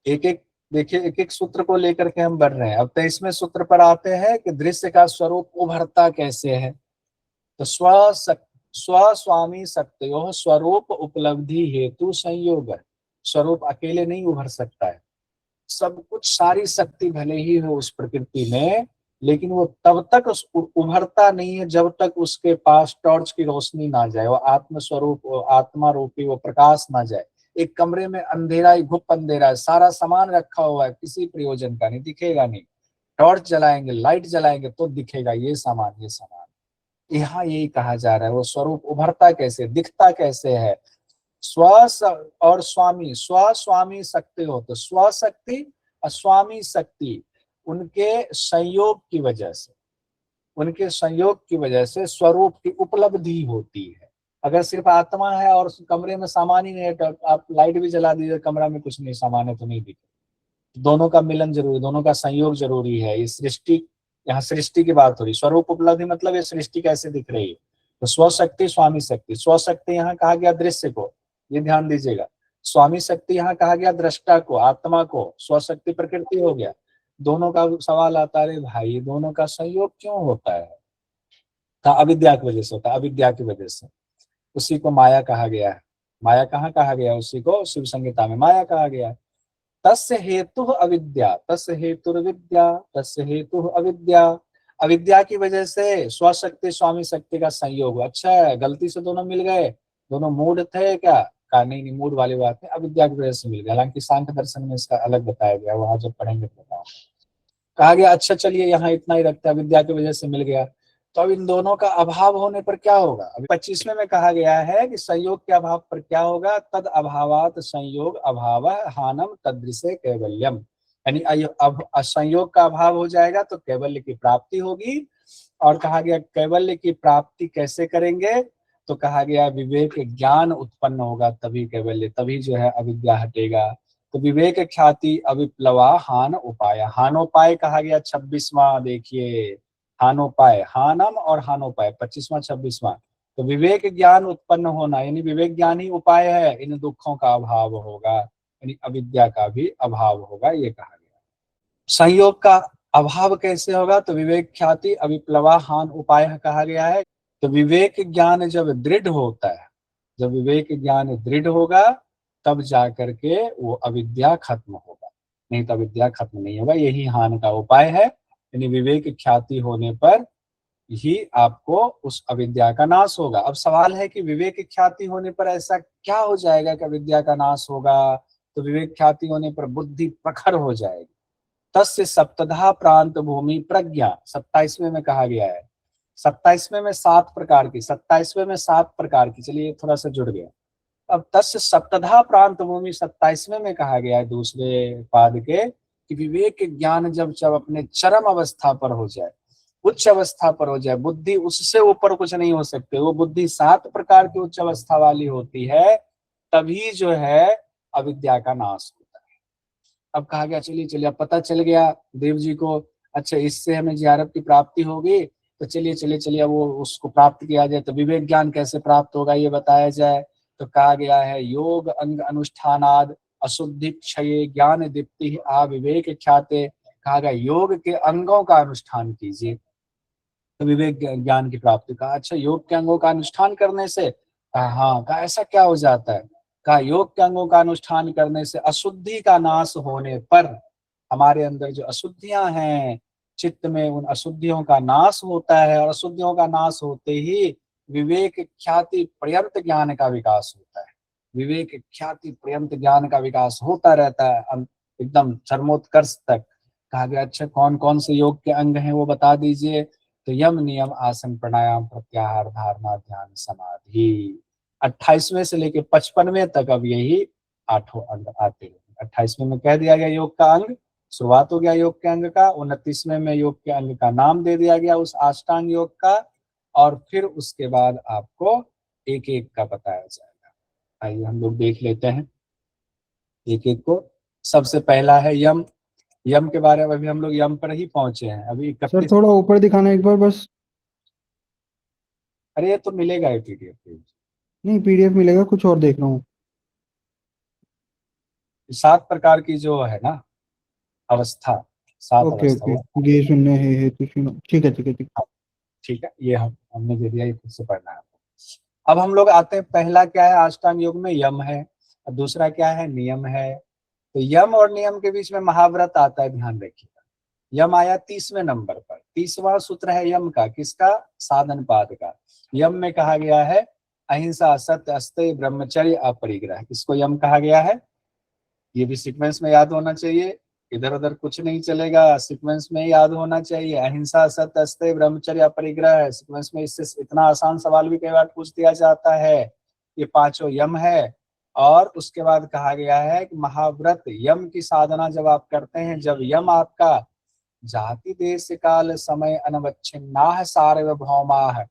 एक एक देखिए, एक एक सूत्र को लेकर के हम बढ़ रहे हैं। अब 23वें सूत्र पर आते हैं कि दृश्य का स्वरूप उभरता कैसे है। तो स्वस्वामी शक्तियों स्वरूप उपलब्धि हेतु संयोग है। स्वरूप अकेले नहीं उभर सकता है, सब कुछ, सारी शक्ति भले ही हो उस प्रकृति में, लेकिन वो तब तक उभरता नहीं है जब तक उसके पास टॉर्च की रोशनी ना जाए, वो आत्म स्वरूप, आत्मा रूपी वो प्रकाश ना जाए। एक कमरे में अंधेरा ही, घुप अंधेरा है, सारा सामान रखा हुआ है, किसी प्रयोजन का नहीं, दिखेगा नहीं। टॉर्च जलाएंगे, लाइट जलाएंगे तो दिखेगा ये सामान, ये सामान। यहाँ यही कहा जा रहा है, वो स्वरूप उभरता कैसे, दिखता कैसे है। स्व और स्वामी, स्वस्वामी शक्ति हो, तो स्वशक्ति और स्वामी शक्ति उनके संयोग की वजह से, उनके संयोग की वजह से स्वरूप की उपलब्धि होती है। अगर सिर्फ आत्मा है और कमरे में सामान ही नहीं है, तो आप लाइट भी जला दीजिए, कमरा में कुछ नहीं सामान है तो नहीं दिखे। दोनों का मिलन जरूरी, दोनों का संयोग जरूरी है। इस सृष्टि, यहाँ सृष्टि की बात हो रही, स्वरूप उपलब्धि मतलब ये सृष्टि कैसे दिख रही है। तो स्वशक्ति स्वामी शक्ति, स्वशक्ति यहाँ कहा गया दृश्य को, ये ध्यान दीजिएगा। स्वामी शक्ति यहाँ कहा गया दृष्टा को, आत्मा को। स्वशक्ति प्रकृति हो गया। दोनों का सवाल आता है, भाई दोनों का संयोग क्यों होता है? अविद्या की वजह से होता है, अविद्या की वजह से। उसी को माया कहा गया है। माया कहाँ कहा गया? उसी को शिव संहिता में माया कहा गया। तस्य हेतु अविद्या, तस्य हेतुर्विद्या, तस्य हेतु अविद्या। अविद्या की वजह से स्वशक्ति स्वामी शक्ति का संयोग। अच्छा है, गलती से दोनों मिल गए, दोनों मूड थे क्या? कहा नहीं, मूड वाली बात है, अविद्या की वजह से मिल गया। हालांकि सांख्य दर्शन में इसका अलग बताया गया, वहां जब पढ़ेंगे तो बताओ। कहा गया अच्छा चलिए यहाँ इतना ही रखते हैं, अविद्या की वजह से मिल गया। तो अब इन दोनों का अभाव होने पर क्या होगा? अभी 25वें में कहा गया है कि संयोग के अभाव पर क्या होगा? तद अभावात संयोग अभाव हानम तदृशे कैवल्यम, यानी अब संयोग का अभाव हो जाएगा तो कैवल्य की प्राप्ति होगी। और कहा गया कैवल्य की प्राप्ति कैसे करेंगे? तो कहा गया विवेक ज्ञान उत्पन्न होगा, तभी कैवल्य, तभी जो है अविद्या हटेगा। तो विवेक ख्याति अविप्लवा हान उपाय, हानोपाय कहा गया 26वां, देखिए हानोपाय, हानम और हानोपाय 25वां 26वां। तो विवेक ज्ञान उत्पन्न होना, यानी विवेक ज्ञान ही उपाय है, इन दुखों का अभाव होगा, यानी अविद्या का भी अभाव होगा, ये कहा गया। संयोग का अभाव कैसे होगा? तो विवेक ख्याति अविप्लवा हान उपाय कहा गया है। तो विवेक ज्ञान जब दृढ़ होता है, जब विवेक ज्ञान दृढ़ होगा तब जाकर के वो अविद्या खत्म होगा, नहीं तो अविद्या खत्म नहीं होगा। यही हान का उपाय है, यानी विवेक ख्याति होने पर ही आपको उस अविद्या का नाश होगा। अब सवाल है कि विवेक ख्याति होने पर ऐसा क्या हो जाएगा कि अविद्या का नाश होगा? तो विवेक ख्याति होने पर बुद्धि प्रखर हो जाएगी, तस्य सप्तधा प्रांत भूमि प्रज्ञा, 27वें में कहा गया है। 27वें में 7 प्रकार की, 27वें में 7 प्रकार की, चलिए थोड़ा सा जुड़ गया। अब तस्य सप्तधा प्रांत भूमि 27वें में कहा गया है दूसरे पाद के कि विवेक ज्ञान जब जब अपने चरम अवस्था पर हो जाए, उच्च अवस्था पर हो जाए, बुद्धि उससे ऊपर कुछ नहीं हो सकते, वो बुद्धि 7 प्रकार की उच्च अवस्था वाली होती है, तभी जो है अविद्या का नाश होता है। अब कहा गया चलिए चलिए, अब पता चल गया देव जी को, अच्छा इससे हमें जियारत की प्राप्ति होगी, तो चलिए चलिए चलिए वो उसको प्राप्त किया जाए, तो विवेक ज्ञान कैसे प्राप्त होगा ये बताया जाए। तो कहा गया है योग अंग अनुष्ठानाद अशुद्धि क्षये ज्ञान दीप्ति अविवेक ख्याते, कहा गया योग के अंगों का अनुष्ठान कीजिए तो विवेक ज्ञान की प्राप्ति। कहा अच्छा योग के अंगों का अनुष्ठान करने से, कहा हाँ, कहा ऐसा क्या हो जाता है, कहा योग के अंगों का अनुष्ठान करने से अशुद्धि का नाश होने पर हमारे अंदर जो अशुद्धियां हैं चित्त में, उन अशुद्धियों का नाश होता है, और अशुद्धियों का नाश होते ही विवेक ख्याति पर्यंत ज्ञान का विकास होता है। विवेक ख्याति पर्यंत ज्ञान का विकास होता रहता है एकदम चरमोत्कर्ष तक। कहा गया अच्छा कौन कौन से योग के अंग हैं वो बता दीजिए। तो यम नियम आसन प्राणायाम प्रत्याहार धारणा ध्यान समाधि, 28वें से लेके 55वें तक अब यही 8 अंग आते हैं। 28वें में कह दिया गया योग का अंग, शुरुआत हो गया योग के अंग का। 29वें में योग के अंग का नाम दे दिया गया उस अष्टांग योग का, और फिर उसके बाद आपको एक एक का बताया जाएगा। आइए हम लोग देख लेते हैं एक एक को। सबसे पहला है यम। यम के बारे में अभी हम लोग यम पर ही पहुंचे हैं, अभी सर 31। थोड़ा ऊपर दिखाना एक बार बस। अरे ये तो मिलेगा ही PDF पेज। नहीं PDF मिलेगा, कुछ और देख रहा हूँ। 7 प्रकार की जो है ना अवस्था, 7 ओके अवस्था ओके, वो, ये शून्य है तो शून्य, ठीक है ठीक है ठीक है। ठीक है, ये हमने दे दिया, ये खुद से पढ़ना है। अब हम लोग आते हैं, पहला क्या है अष्टांग योग में, यम है, और दूसरा क्या है नियम है। तो यम और नियम के बीच में महाव्रत आता है, ध्यान रखिएगा। यम आया 30वें नंबर पर, 30वां सूत्र है यम का, किसका, साधन पाद का। यम में कहा गया है अहिंसा सत्य अस्तेय ब्रह्मचर्य अपरिग्रह, इसको यम कहा गया है। ये भी सीक्वेंस में याद होना चाहिए, इधर उधर कुछ नहीं चलेगा, सीक्वेंस में याद होना चाहिए। अहिंसा सत्य अस्तेय ब्रह्मचर्य अपरिग्रह है सीक्वेंस में। इससे इतना आसान सवाल भी कई बार पूछ दिया जाता है। ये 5 यम है। और उसके बाद कहा गया है कि महाव्रत यम की साधना जब आप करते हैं, जब यम आपका जाति देश काल समय अनवच्छिन्नाः सार्वभौमाः,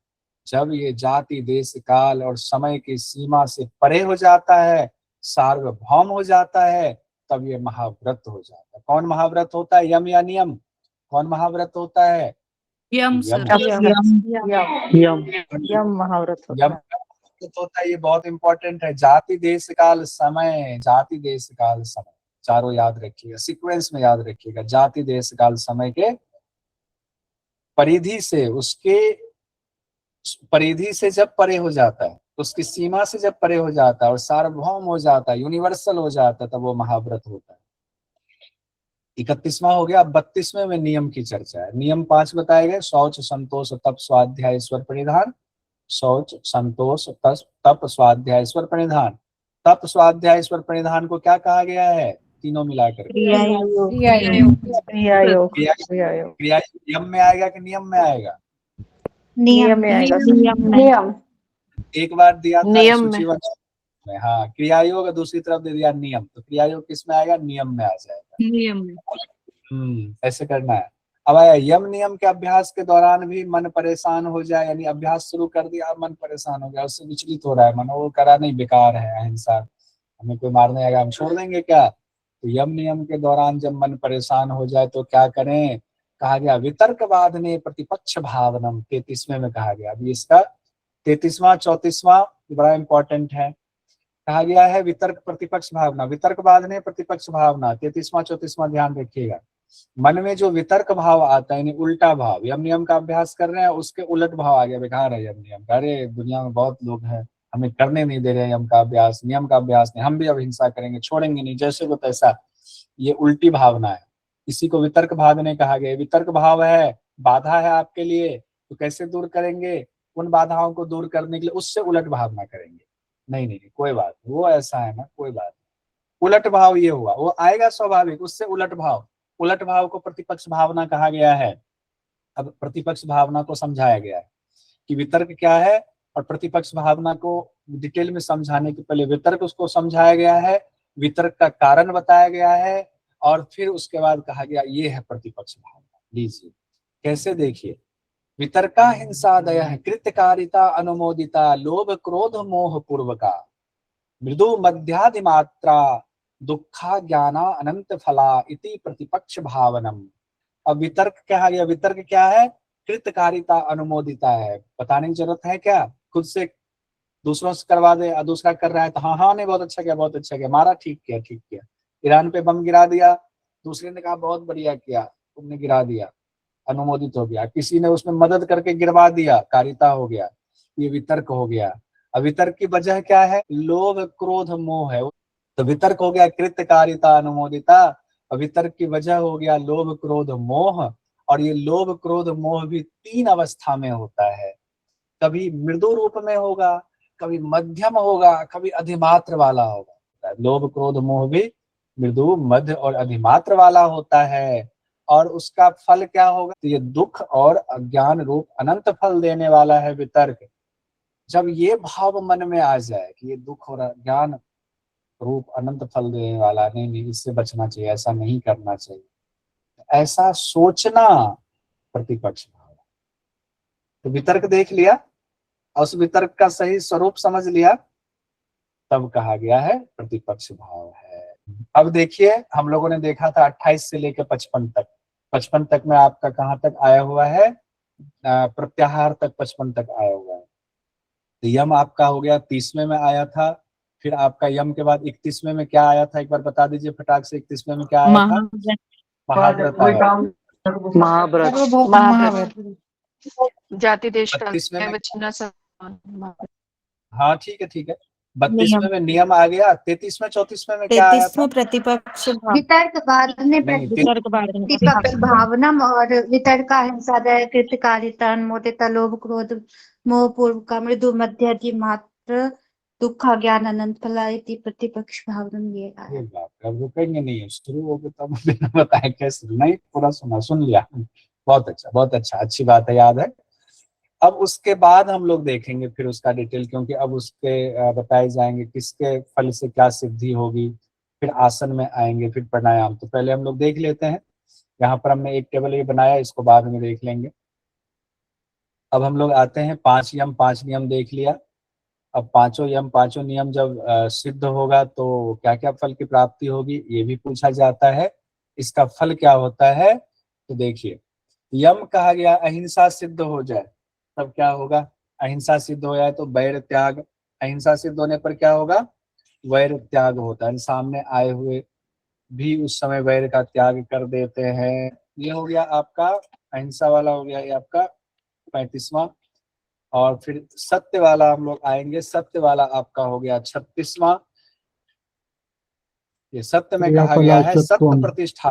जब ये जाति देश काल और समय की सीमा से परे हो जाता है, सार्वभौम हो जाता है, तब ये महाव्रत हो जाता है। कौन महाव्रत होता है, यम या नियम? कौन महाव्रत होता है? यम यम। सर। यम महाव्रत यम होता है। का महाव्रत होता है, ये बहुत इंपॉर्टेंट है। जाति देश काल समय, जाति देश काल समय, चारों याद रखिएगा, सीक्वेंस में याद रखिएगा। जाति देश काल समय के परिधि से, उसके परिधि से जब परे हो जाता है, उसकी सीमा से जब परे हो जाता है और सार्वभौम हो जाता है, यूनिवर्सल हो जाता है, तब वो महाव्रत होता है। 31वां हो गया। 32वें में नियम की चर्चा है। नियम 5 बताए गए, शौच संतोष तप स्वाध्याय ईश्वर परिधान। शौच संतोष तप स्वाध्याय ईश्वर परिधान। तप स्वाध्याय ईश्वर परिधान को क्या कहा गया है, तीनों मिलाकर? क्रिया योग। क्रिया यम में आएगा कि नियम में आएगा? नियम में आएगा। नियम। एक बार दिया था नियम में। सूचीबद्ध में, हाँ क्रिया योग, दूसरी तरफ दे दिया नियम, तो क्रिया योग किस में आएगा, नियम में आ जाएगा। नियम में। ऐसे करना है। अब आया यम नियम के अभ्यास के दौरान भी मन परेशान हो जाए, यानी अभ्यास शुरू कर दिया, मन परेशान हो गया, उससे विचलित हो रहा है मन, वो करा नहीं, बेकार है, अहिंसा, हमें कोई मारने आएगा हम छोड़ देंगे क्या? तो यम नियम के दौरान जब मन परेशान हो जाए तो क्या करें? कहा गया वितर्क बाधने प्रतिपक्ष भावनम, 33वें में कहा गया। अभी इसका 33वां 34वां बड़ा इंपॉर्टेंट है। कहा गया है वितर्क प्रतिपक्ष भावना, वितर्क बाधने प्रतिपक्ष भावना, 33वां 34वां ध्यान रखिएगा। मन में जो वितर्क भाव आता है, यानी उल्टा भाव, यम नियम का अभ्यास कर रहे हैं उसके उलट भाव आ गया, बेकार है यम नियम, अरे दुनिया में बहुत लोग हैं हमें करने नहीं दे रहे यम का अभ्यास, नियम का अभ्यास नहीं, हम भी अब हिंसा करेंगे, छोड़ेंगे नहीं, जैसे को तैसा, ये उल्टी भावना है। इसी को वितर्क भावने कहा गया। वितर्क भाव है, बाधा है आपके लिए, तो कैसे दूर करेंगे? उन बाधाओं को दूर करने के लिए उससे उलट भावना करेंगे। नहीं नहीं कोई बात, वो ऐसा है ना, कोई बात। उलट भाव ये हुआ, वो आएगा स्वाभाविक, उससे उलट भाव, उलट भाव को प्रतिपक्ष भावना कहा गया है। अब प्रतिपक्ष भावना को समझाया गया है कि वितर्क क्या है, और प्रतिपक्ष भावना को डिटेल में समझाने के पहले वितर्क उसको समझाया गया है, वितर्क का कारण बताया गया है, और फिर उसके बाद कहा गया ये है प्रतिपक्ष भावना। लीजिए कैसे, देखिए, वितर्का हिंसादय कृतकारिता अनुमोदिता लोभ क्रोध मोह पूर्वका मृदु मध्यादि मात्रा दुखा ज्ञाना अनंत फला इति प्रतिपक्ष भावनम। अब वितर्क कहा गया, वितर्क क्या है, कृतकारिता अनुमोदिता है। बताने की जरूरत है क्या, खुद से दूसरों से करवा दे, दूसरा कर रहा है तो हाँ हाँ नहीं बहुत अच्छा किया, बहुत अच्छा किया, मारा ठीक किया, ठीक किया। ईरान पे बम गिरा दिया, दूसरे ने कहा बहुत बढ़िया किया, तुमने गिरा दिया, अनुमोदित हो गया। किसी ने उसमें मदद करके गिरवा दिया, कारिता हो गया, ये वितर्क हो गया। अब वितर्क की वजह क्या है, लोभ क्रोध मोह है, तो वितर्क हो गया कृतकारिता अनुमोदिता। वितर्क की वजह हो गया लोभ क्रोध मोह, और ये लोभ क्रोध मोह भी 3 अवस्था में होता है। कभी मृदु रूप में होगा, कभी मध्यम होगा, कभी अधिमात्र वाला होगा। लोभ क्रोध मोह भी मृदु मध्य और अधिमात्र वाला होता है। और उसका फल क्या होगा, तो ये दुख और अज्ञान रूप अनंत फल देने वाला है वितर्क। जब ये भाव मन में आ जाए कि ये दुख और अज्ञान रूप अनंत फल देने वाला, नहीं नहीं इससे बचना चाहिए, ऐसा नहीं करना चाहिए, ऐसा सोचना प्रतिपक्ष भाव। तो वितर्क देख लिया और उस वितर्क का सही स्वरूप समझ लिया, तब कहा गया है प्रतिपक्ष भाव है। अब देखिए हम लोगों ने देखा था 28 से लेकर 55 तक। 55 तक में आपका कहाँ तक आया हुआ है, प्रत्याहार तक 55 तक आया हुआ है। तो यम आपका हो गया 30वें में आया था। फिर आपका यम के बाद 31वें में क्या आया था, एक बार बता दीजिए फटाक से, 31वें में क्या आया था, महाव्रत आया। महाव्रत जाति देश काल 32वें में, वचना समान। हाँ ठीक है ठीक है। 32वें में नियम आ गया। 33वें 34वें में क्या आया था, 33वां प्रतिपक्ष भाव, वितर्क बाद में नहीं वितर्क बाद में प्रतिपक्ष भावनम और वितर्का हिंसादय कृतकारिता अनुमोदिता लोभ क्रोध मोह पूर्व का मृदु मध्य मात्र दुखा ज्ञान अनंत फला इति प्रतिपक्ष भावनम। ये आया। ये बात अब रुकेंगे नहीं, शुरू हो गए तब बिना बताए कैसे, नहीं पूरा सुना, सुन लिया, बहुत अच्छा बहुत अच्छा, अच्छी बात है, याद है। अब उसके बाद हम लोग देखेंगे फिर उसका डिटेल, क्योंकि अब उसके बताए जाएंगे किसके फल से क्या सिद्धि होगी, फिर आसन में आएंगे, फिर प्राणायाम। तो पहले हम लोग देख लेते हैं, यहाँ पर हमने एक टेबल ये बनाया, इसको बाद में देख लेंगे। अब हम लोग आते हैं 5 यम 5 नियम देख लिया। अब पांचों यम पांचों नियम जब सिद्ध होगा तो क्या क्या फल की प्राप्ति होगी, ये भी पूछा जाता है। इसका फल क्या होता है, तो देखिए यम कहा गया अहिंसा सिद्ध हो जाए तब क्या होगा, अहिंसा सिद्ध हो जाए तो वैर त्याग, अहिंसा सिद्ध होने पर क्या होगा, वैर त्याग होता है, सामने आए हुए भी उस समय वैर का त्याग कर देते हैं। ये हो गया आपका अहिंसा वाला, हो गया ये आपका 35वां। और फिर सत्य वाला हम लोग आएंगे, सत्य वाला आपका हो गया 36वां। ये सत्य में कहा गया है सत्य प्रतिष्ठा,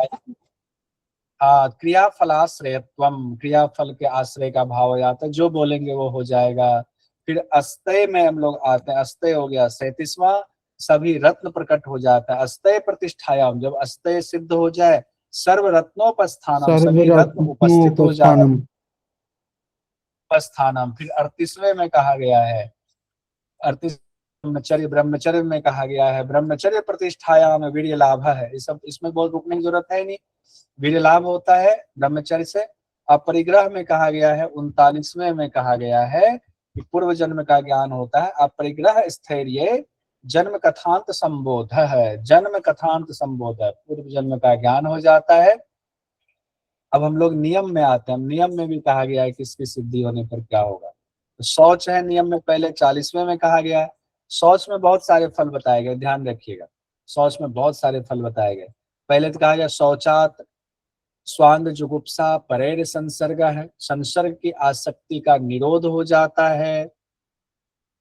क्रिया फलाश्रयत्वम, क्रिया फल के आश्रय का भाव हो जाता है, जो बोलेंगे वो हो जाएगा। फिर अस्तय में हम लोग आते हैं, अस्तय हो गया 37वां, सभी रत्न प्रकट हो जाता है। अस्तय प्रतिष्ठायाम, जब अस्तय सिद्ध हो जाए, सर्व रत्नोपस्थानम, सभी रत्न उपस्थित हो जाए, उपस्थानम। फिर 38वें में कहा गया है, 38 ब्रह्मचर्य, ब्रह्मचर्य में कहा गया है ब्रह्मचर्य प्रतिष्ठायाम वीर्य लाभ है। ये सब इसमें बहुत रुकने की जरूरत है नहीं, वीर्य लाभ होता है ब्रह्मचर्य से। अपरिग्रह में कहा गया है, 39वें में कहा गया है कि पूर्व जन्म का ज्ञान होता है। अपरिग्रह स्थैर्य जन्म कथांत संबोध है, जन्म कथांत संबोध है, पूर्व जन्म का ज्ञान हो जाता है। अब हम लोग नियम में आते हैं, नियम में भी कहा गया है कि इसकी सिद्धि होने पर क्या होगा। तो शौच है नियम में, पहले 40वें में कहा गया है। शौच में बहुत सारे फल बताए गए, ध्यान रखिएगा, शौच में बहुत सारे फल बताए गए। पहले तो कहा गया शौचात स्वांग जुगुप्सा परेर संसर्ग है, संसर्ग की आसक्ति का निरोध हो जाता है,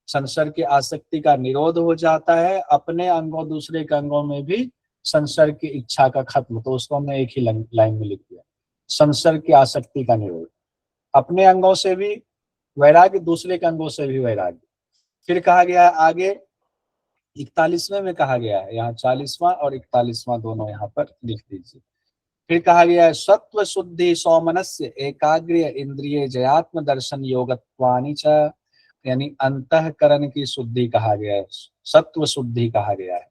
संसर्ग की आसक्ति का निरोध हो जाता है। अपने अंगों दूसरे के अंगों में भी संसर्ग की इच्छा का खत्म, तो उसको हमने एक ही लाइन में लिख दिया, संसर्ग की आसक्ति का निरोध। अपने अंगों से भी वैराग्य, दूसरे के अंगों से भी वैराग्य। फिर कहा गया है आगे 41वें में कहा गया है, यहाँ 40वां और 41वां दोनों यहाँ पर लिख दीजिए। फिर कहा गया है सत्व शुद्धि सौमनस्य एकाग्र इंद्रिय जयात्म दर्शन योगत्वानि च, यानी अंतःकरण की शुद्धि कहा गया है, सत्व शुद्धि कहा गया है।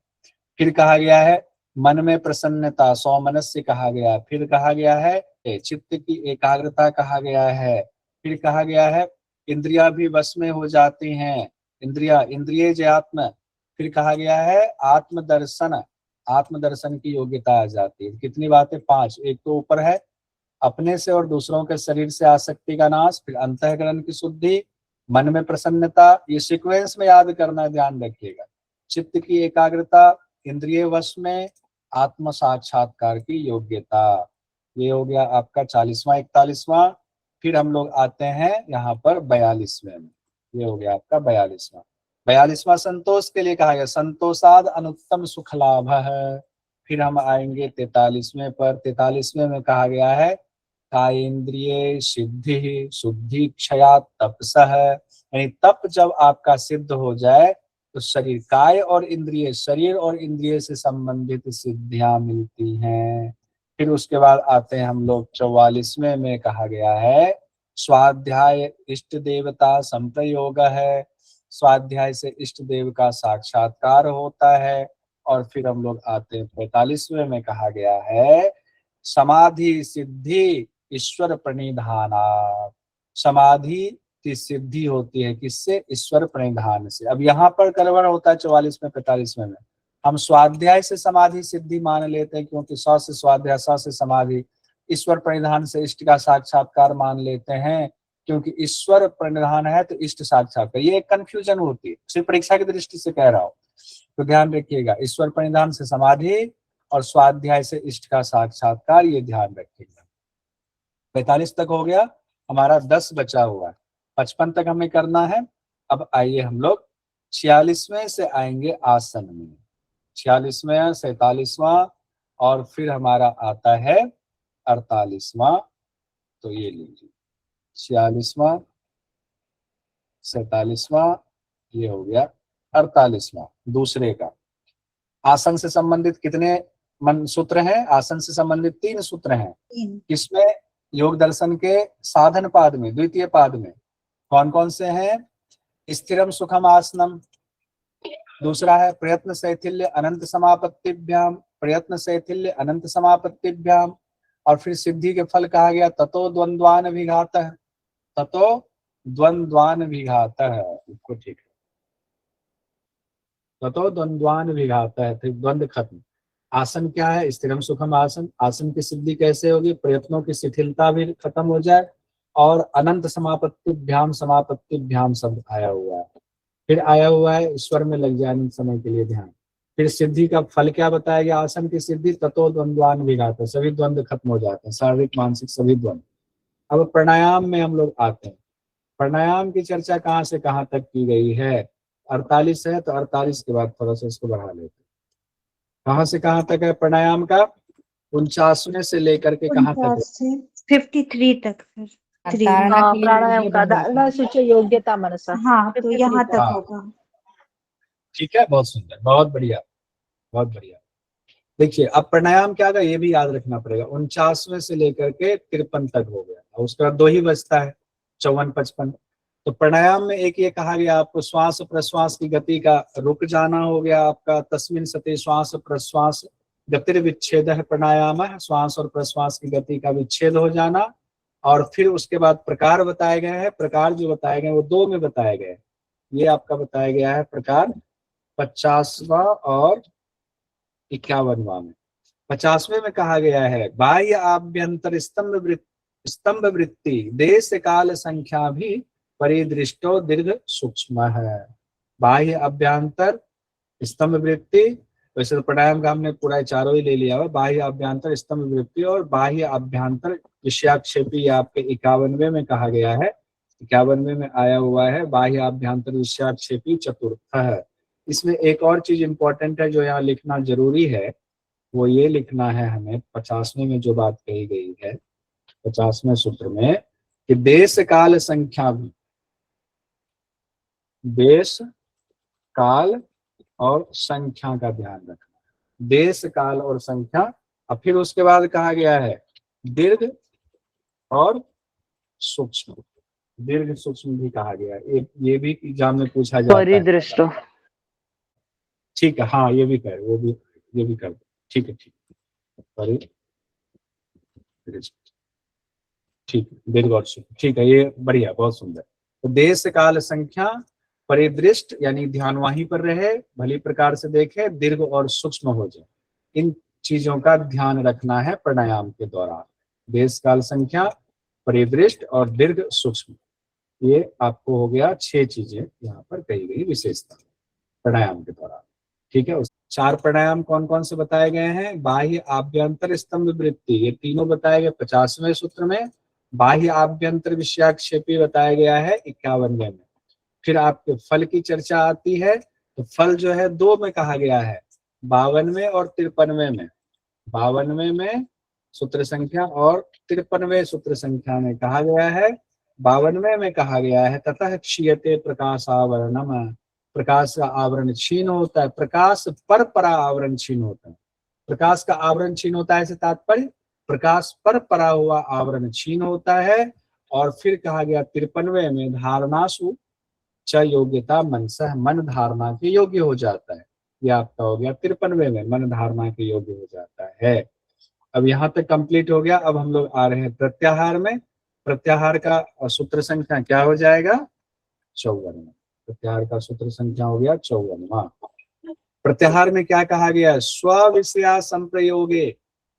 फिर कहा गया है मन में प्रसन्नता सौमनस्य कहा गया, फिर कहा गया है चित्त की एकाग्रता कहा गया है, फिर कहा गया है इंद्रिया भी वश में हो जाती हैं, इंद्रिय जयात्म, फिर कहा गया है आत्मदर्शन की योग्यता आ जाती है। कितनी बातें? 5। एक तो ऊपर है अपने से और दूसरों के शरीर से आसक्ति का नाश, फिर अंतःकरण की शुद्धि, मन में प्रसन्नता, ये सीक्वेंस में याद करना, ध्यान रखिएगा। चित्त की एकाग्रता, इंद्रिय वश में, आत्म साक्षात्कार की योग्यता। ये हो गया आपका 40वां 41वां। फिर हम लोग आते हैं यहाँ पर 42वें में, ये हो गया आपका 42वां संतोष के लिए कहा गया संतोषाद अनुत्तम सुख लाभ है। फिर हम आएंगे 43वें पर, 43वें में कहा गया है कायेन्द्रिय सिद्धि शुद्धि क्षया तपसः, यानी तप जब आपका सिद्ध हो जाए तो शरीर काय और इंद्रिय, शरीर और इंद्रिय से संबंधित सिद्धियां मिलती हैं। फिर उसके बाद आते हैं हम लोग 44वें में कहा गया है स्वाध्याय इष्ट देवता संप्रयोग है, स्वाध्याय से इष्ट देव का साक्षात्कार होता है। और फिर हम लोग आते हैं 45वें में कहा गया है समाधि सिद्धि ईश्वर प्रणिधाना, समाधि की सिद्धि होती है किससे? ईश्वर प्रणिधान से। अब यहाँ पर कलवर होता है 44वें 45वें में, हम स्वाध्याय से समाधि सिद्धि मान लेते हैं क्योंकि 100 से स्वाध्याय 100 से समाधि, ईश्वर प्रणिधान से इष्ट का साक्षात्कार मान लेते हैं क्योंकि ईश्वर प्रणिधान है तो इष्ट साक्षात्कार। ये एक कंफ्यूजन होती है, सिर्फ परीक्षा की दृष्टि से कह रहा हूँ, तो ध्यान रखिएगा। ईश्वर प्रणिधान से समाधि और स्वाध्याय से इष्ट का साक्षात्कार, ये ध्यान रखिएगा। 45 तक हो गया, हमारा 10 बचा हुआ है, 55 तक हमें करना है। अब आइए हम लोग 46वें से आएंगे आसन में, 46वां 47वां और फिर हमारा आता है 48वां। तो ये लीजिए 46वां 47वां, ये हो गया 48वां दूसरे का। आसन से संबंधित कितने मन सूत्र हैं? आसन से संबंधित 3 सूत्र हैं। किसमें? योग दर्शन के साधन पाद में, द्वितीय पाद में। कौन कौन से हैं? स्थिरम सुखम आसनम, दूसरा है प्रयत्न शैथिल्य अनंत समापत्तिभ्याम, प्रयत्न शैथिल्य अनंत समापत्तिभ्याम। और फिर सिद्धि के फल कहा गया ततो द्वंद्वान विघातः, ततो द्वंद्वान विघातः, इसको ठीक है, ततो द्वंद्वान विघातः, फिर द्वंद्व खत्म। आसन क्या है? स्थिरम सुखम आसन। आसन की सिद्धि कैसे होगी? प्रयत्नों की शिथिलता भी खत्म हो जाए और अनंत समापत्तिभ्याम शब्द आया हुआ है, फिर आया हुआ है ईश्वर में लग जाने समय के लिए ध्यान। फिर सिद्धि का फल क्या बताया गया? आसन की सिद्धि ततो द्वंद्वान विघातः, सभी द्वंद्व खत्म हो जाते हैं, शारीरिक मानसिक सभी द्वंद्व। अब प्राणायाम में हम लोग आते हैं। प्राणायाम की चर्चा कहाँ से कहाँ तक की गई है? 48 है, तो 48 के बाद थोड़ा सा इसको बढ़ा लेते हैं। कहाँ से कहाँ तक है प्राणायाम का? 49वें से लेकर के कहाँ तक है? 53 तक फिर। प्राणायाम का धारणा सूची योग्यता मनसा। हाँ, तो यहाँ तक हाँ। होगा। ठीक है, बहुत सुंदर, बहुत बढ़िया, बहुत बढ़िया। देखिए अब प्राणायाम क्या था ये भी याद रखना पड़ेगा। 49वें से लेकर के 53 तक हो गया, और उसके बाद 2 ही बचता है, 54 55। तो प्राणायाम में एक ये कहा गया आपको श्वास प्रश्वास की गति का रुक जाना हो गया आपका, तस्मिन सते श्वास प्रश्वास गतिर्विच्छेद है प्राणायाम है, श्वास और प्रश्वास की गति का विच्छेद हो जाना। और फिर उसके बाद प्रकार बताए गए हैं, प्रकार जो बताए गए वो 2 में बताए गए। ये आपका बताया गया है प्रकार 50वां और 51वां में। 50वें में कहा गया है बाह्य आभ्यंतर स्तंभ वृत्ति देश काल संख्या भी परिदृष्टो दीर्घ सूक्ष्म है। बाह्य अभ्यंतर स्तंभ वृत्ति, वैसे तो प्राणायाम का हमने पूरा चारों ही ले लिया हुआ। बाह्य अभ्यंतर स्तंभ वृत्ति और बाह्य अभ्यंतर विषयाक्षेपी आपके 51वें में कहा गया है। 51वें में आया हुआ है बाह्य अभ्यंतर विषयाक्षेपी चतुर्थ है। इसमें एक और चीज इंपॉर्टेंट है जो यहाँ लिखना जरूरी है, वो ये लिखना है हमें 50वें में जो बात कही गई है 50वें सूत्र में कि देश काल संख्या भी, देश काल और संख्या का ध्यान रखना। देश काल और संख्या अब फिर उसके बाद कहा गया है दीर्घ और सूक्ष्म। दीर्घ सूक्ष्म भी कहा गया है, ये भी एग्जाम में पूछा जाता है। परिदृष्ट। ठीक है, हाँ ये भी कर, वो भी ये भी कर दो। ठीक है, ठीक है, परिदृष्ट, ठीक है, दीर्घ और सूक्ष्म, ठीक है, ये बढ़िया, बहुत सुंदर। तो देश काल संख्या परिदृष्ट यानी ध्यान वहीं पर रहे, भली प्रकार से देखे, दीर्घ और सूक्ष्म हो जाए, इन चीजों का ध्यान रखना है प्राणायाम के दौरान। देश काल संख्या, परिदृष्ट और दीर्घ सूक्ष्म, ये आपको हो गया 6 चीजें यहाँ पर कही गई विशेषता प्राणायाम के दौरान। ठीक है, उस 4 प्राणायाम कौन कौन से बताए गए हैं? बाह्य आभ्यंतर स्तंभ वृत्ति, ये तीनों बताए गए 50वें सूत्र में। बाह्य आभ्यंतर विषयाक्षेपी बताया गया है 51वें में। फिर आपके फल की चर्चा आती है, तो फल जो है 2 में कहा गया है, 52वें और 53वें में। 52वें में सूत्र संख्या और 53वें सूत्र संख्या में कहा गया है। 52वें में कहा गया है ततः क्षीयते प्रकाश आवरणम, प्रकाश का आवरण क्षीण होता है, प्रकाश पर परा आवरण क्षीण होता है। प्रकाश का आवरण क्षीण होता है से तात्पर्य प्रकाश पर परा हुआ आवरण क्षीण होता है। और फिर कहा गया 53वें में धारणासु च योग्यता मनसः, मन धारणा के योग्य हो जाता है। ये आपका हो गया 53वें में, मन धारणा के योग्य हो जाता है। अब यहाँ तक कंप्लीट हो गया। अब हम लोग आ रहे हैं प्रत्याहार में। प्रत्याहार का सूत्र संख्या क्या हो जाएगा? 54वां। प्रत्याहार का सूत्र संख्या हो गया 54वां। प्रत्याहार में क्या कहा गया है? स्व विषया संप्रयोगे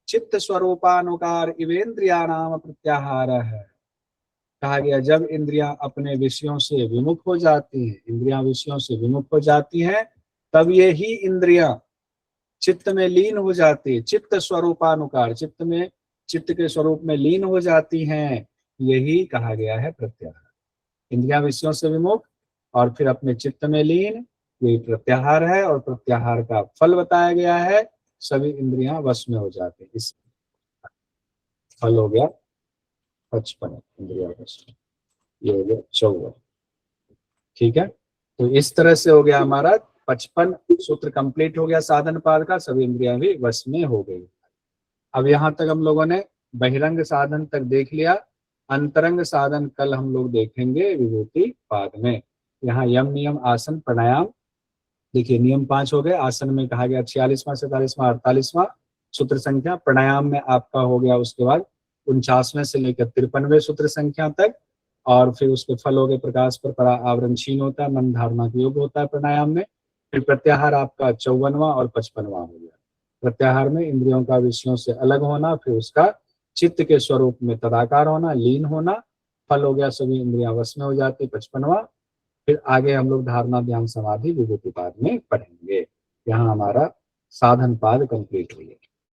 चित्त स्वरूपानुकार इवेन्द्रियाणाम प्रत्याहार है। कहा गया जब इंद्रियां अपने विषयों से विमुख हो जाती हैं, इंद्रियां विषयों से विमुख हो जाती हैं, तब ये ही इंद्रियां चित्त में लीन हो जाती है। चित्त स्वरूपानुकार, चित्त में, चित्त के स्वरूप में लीन हो जाती हैं, यही कहा गया है प्रत्याहार। इंद्रियां विषयों से विमुख और फिर अपने चित्त में लीन, यही प्रत्याहार है। और प्रत्याहार का फल बताया गया है, सभी इंद्रियां वश में हो जाती है। इस फल हो गया 55 इंद्रिया वश, ये हो गया 54। ठीक है, तो इस तरह से हो गया हमारा 55 सूत्र कंप्लीट हो गया साधन पाद का, सभी इंद्रियां भी वश में हो गई। अब यहाँ तक हम लोगों ने बहिरंग साधन तक देख लिया। अंतरंग साधन कल हम लोग देखेंगे विभूति पाद में। यहाँ यम नियम आसन प्राणायाम, देखिए नियम 5 हो गए। आसन में कहा गया 46वां, 47वां, 48वां सूत्र संख्या। प्राणायाम में आपका हो गया उसके बाद 49वें से लेकर 53वें सूत्र संख्या तक। और फिर उसके फल हो गए प्रकाश पर परा आवरण क्षीण होता है, मन धारणा के योग होता है प्राणायाम में। फिर प्रत्याहार आपका 54वां और 55वां हो गया। प्रत्याहार में इंद्रियों का विषयों से अलग होना, फिर उसका चित्त के स्वरूप में तदाकार होना, लीन होना। फल हो गया सभी इंद्रियां वश में हो जाती 55वां। फिर आगे हम लोग धारणा ध्यान समाधि विभूति पाद में पढ़ेंगे। यहाँ हमारा साधन पाद कंप्लीट हुई है।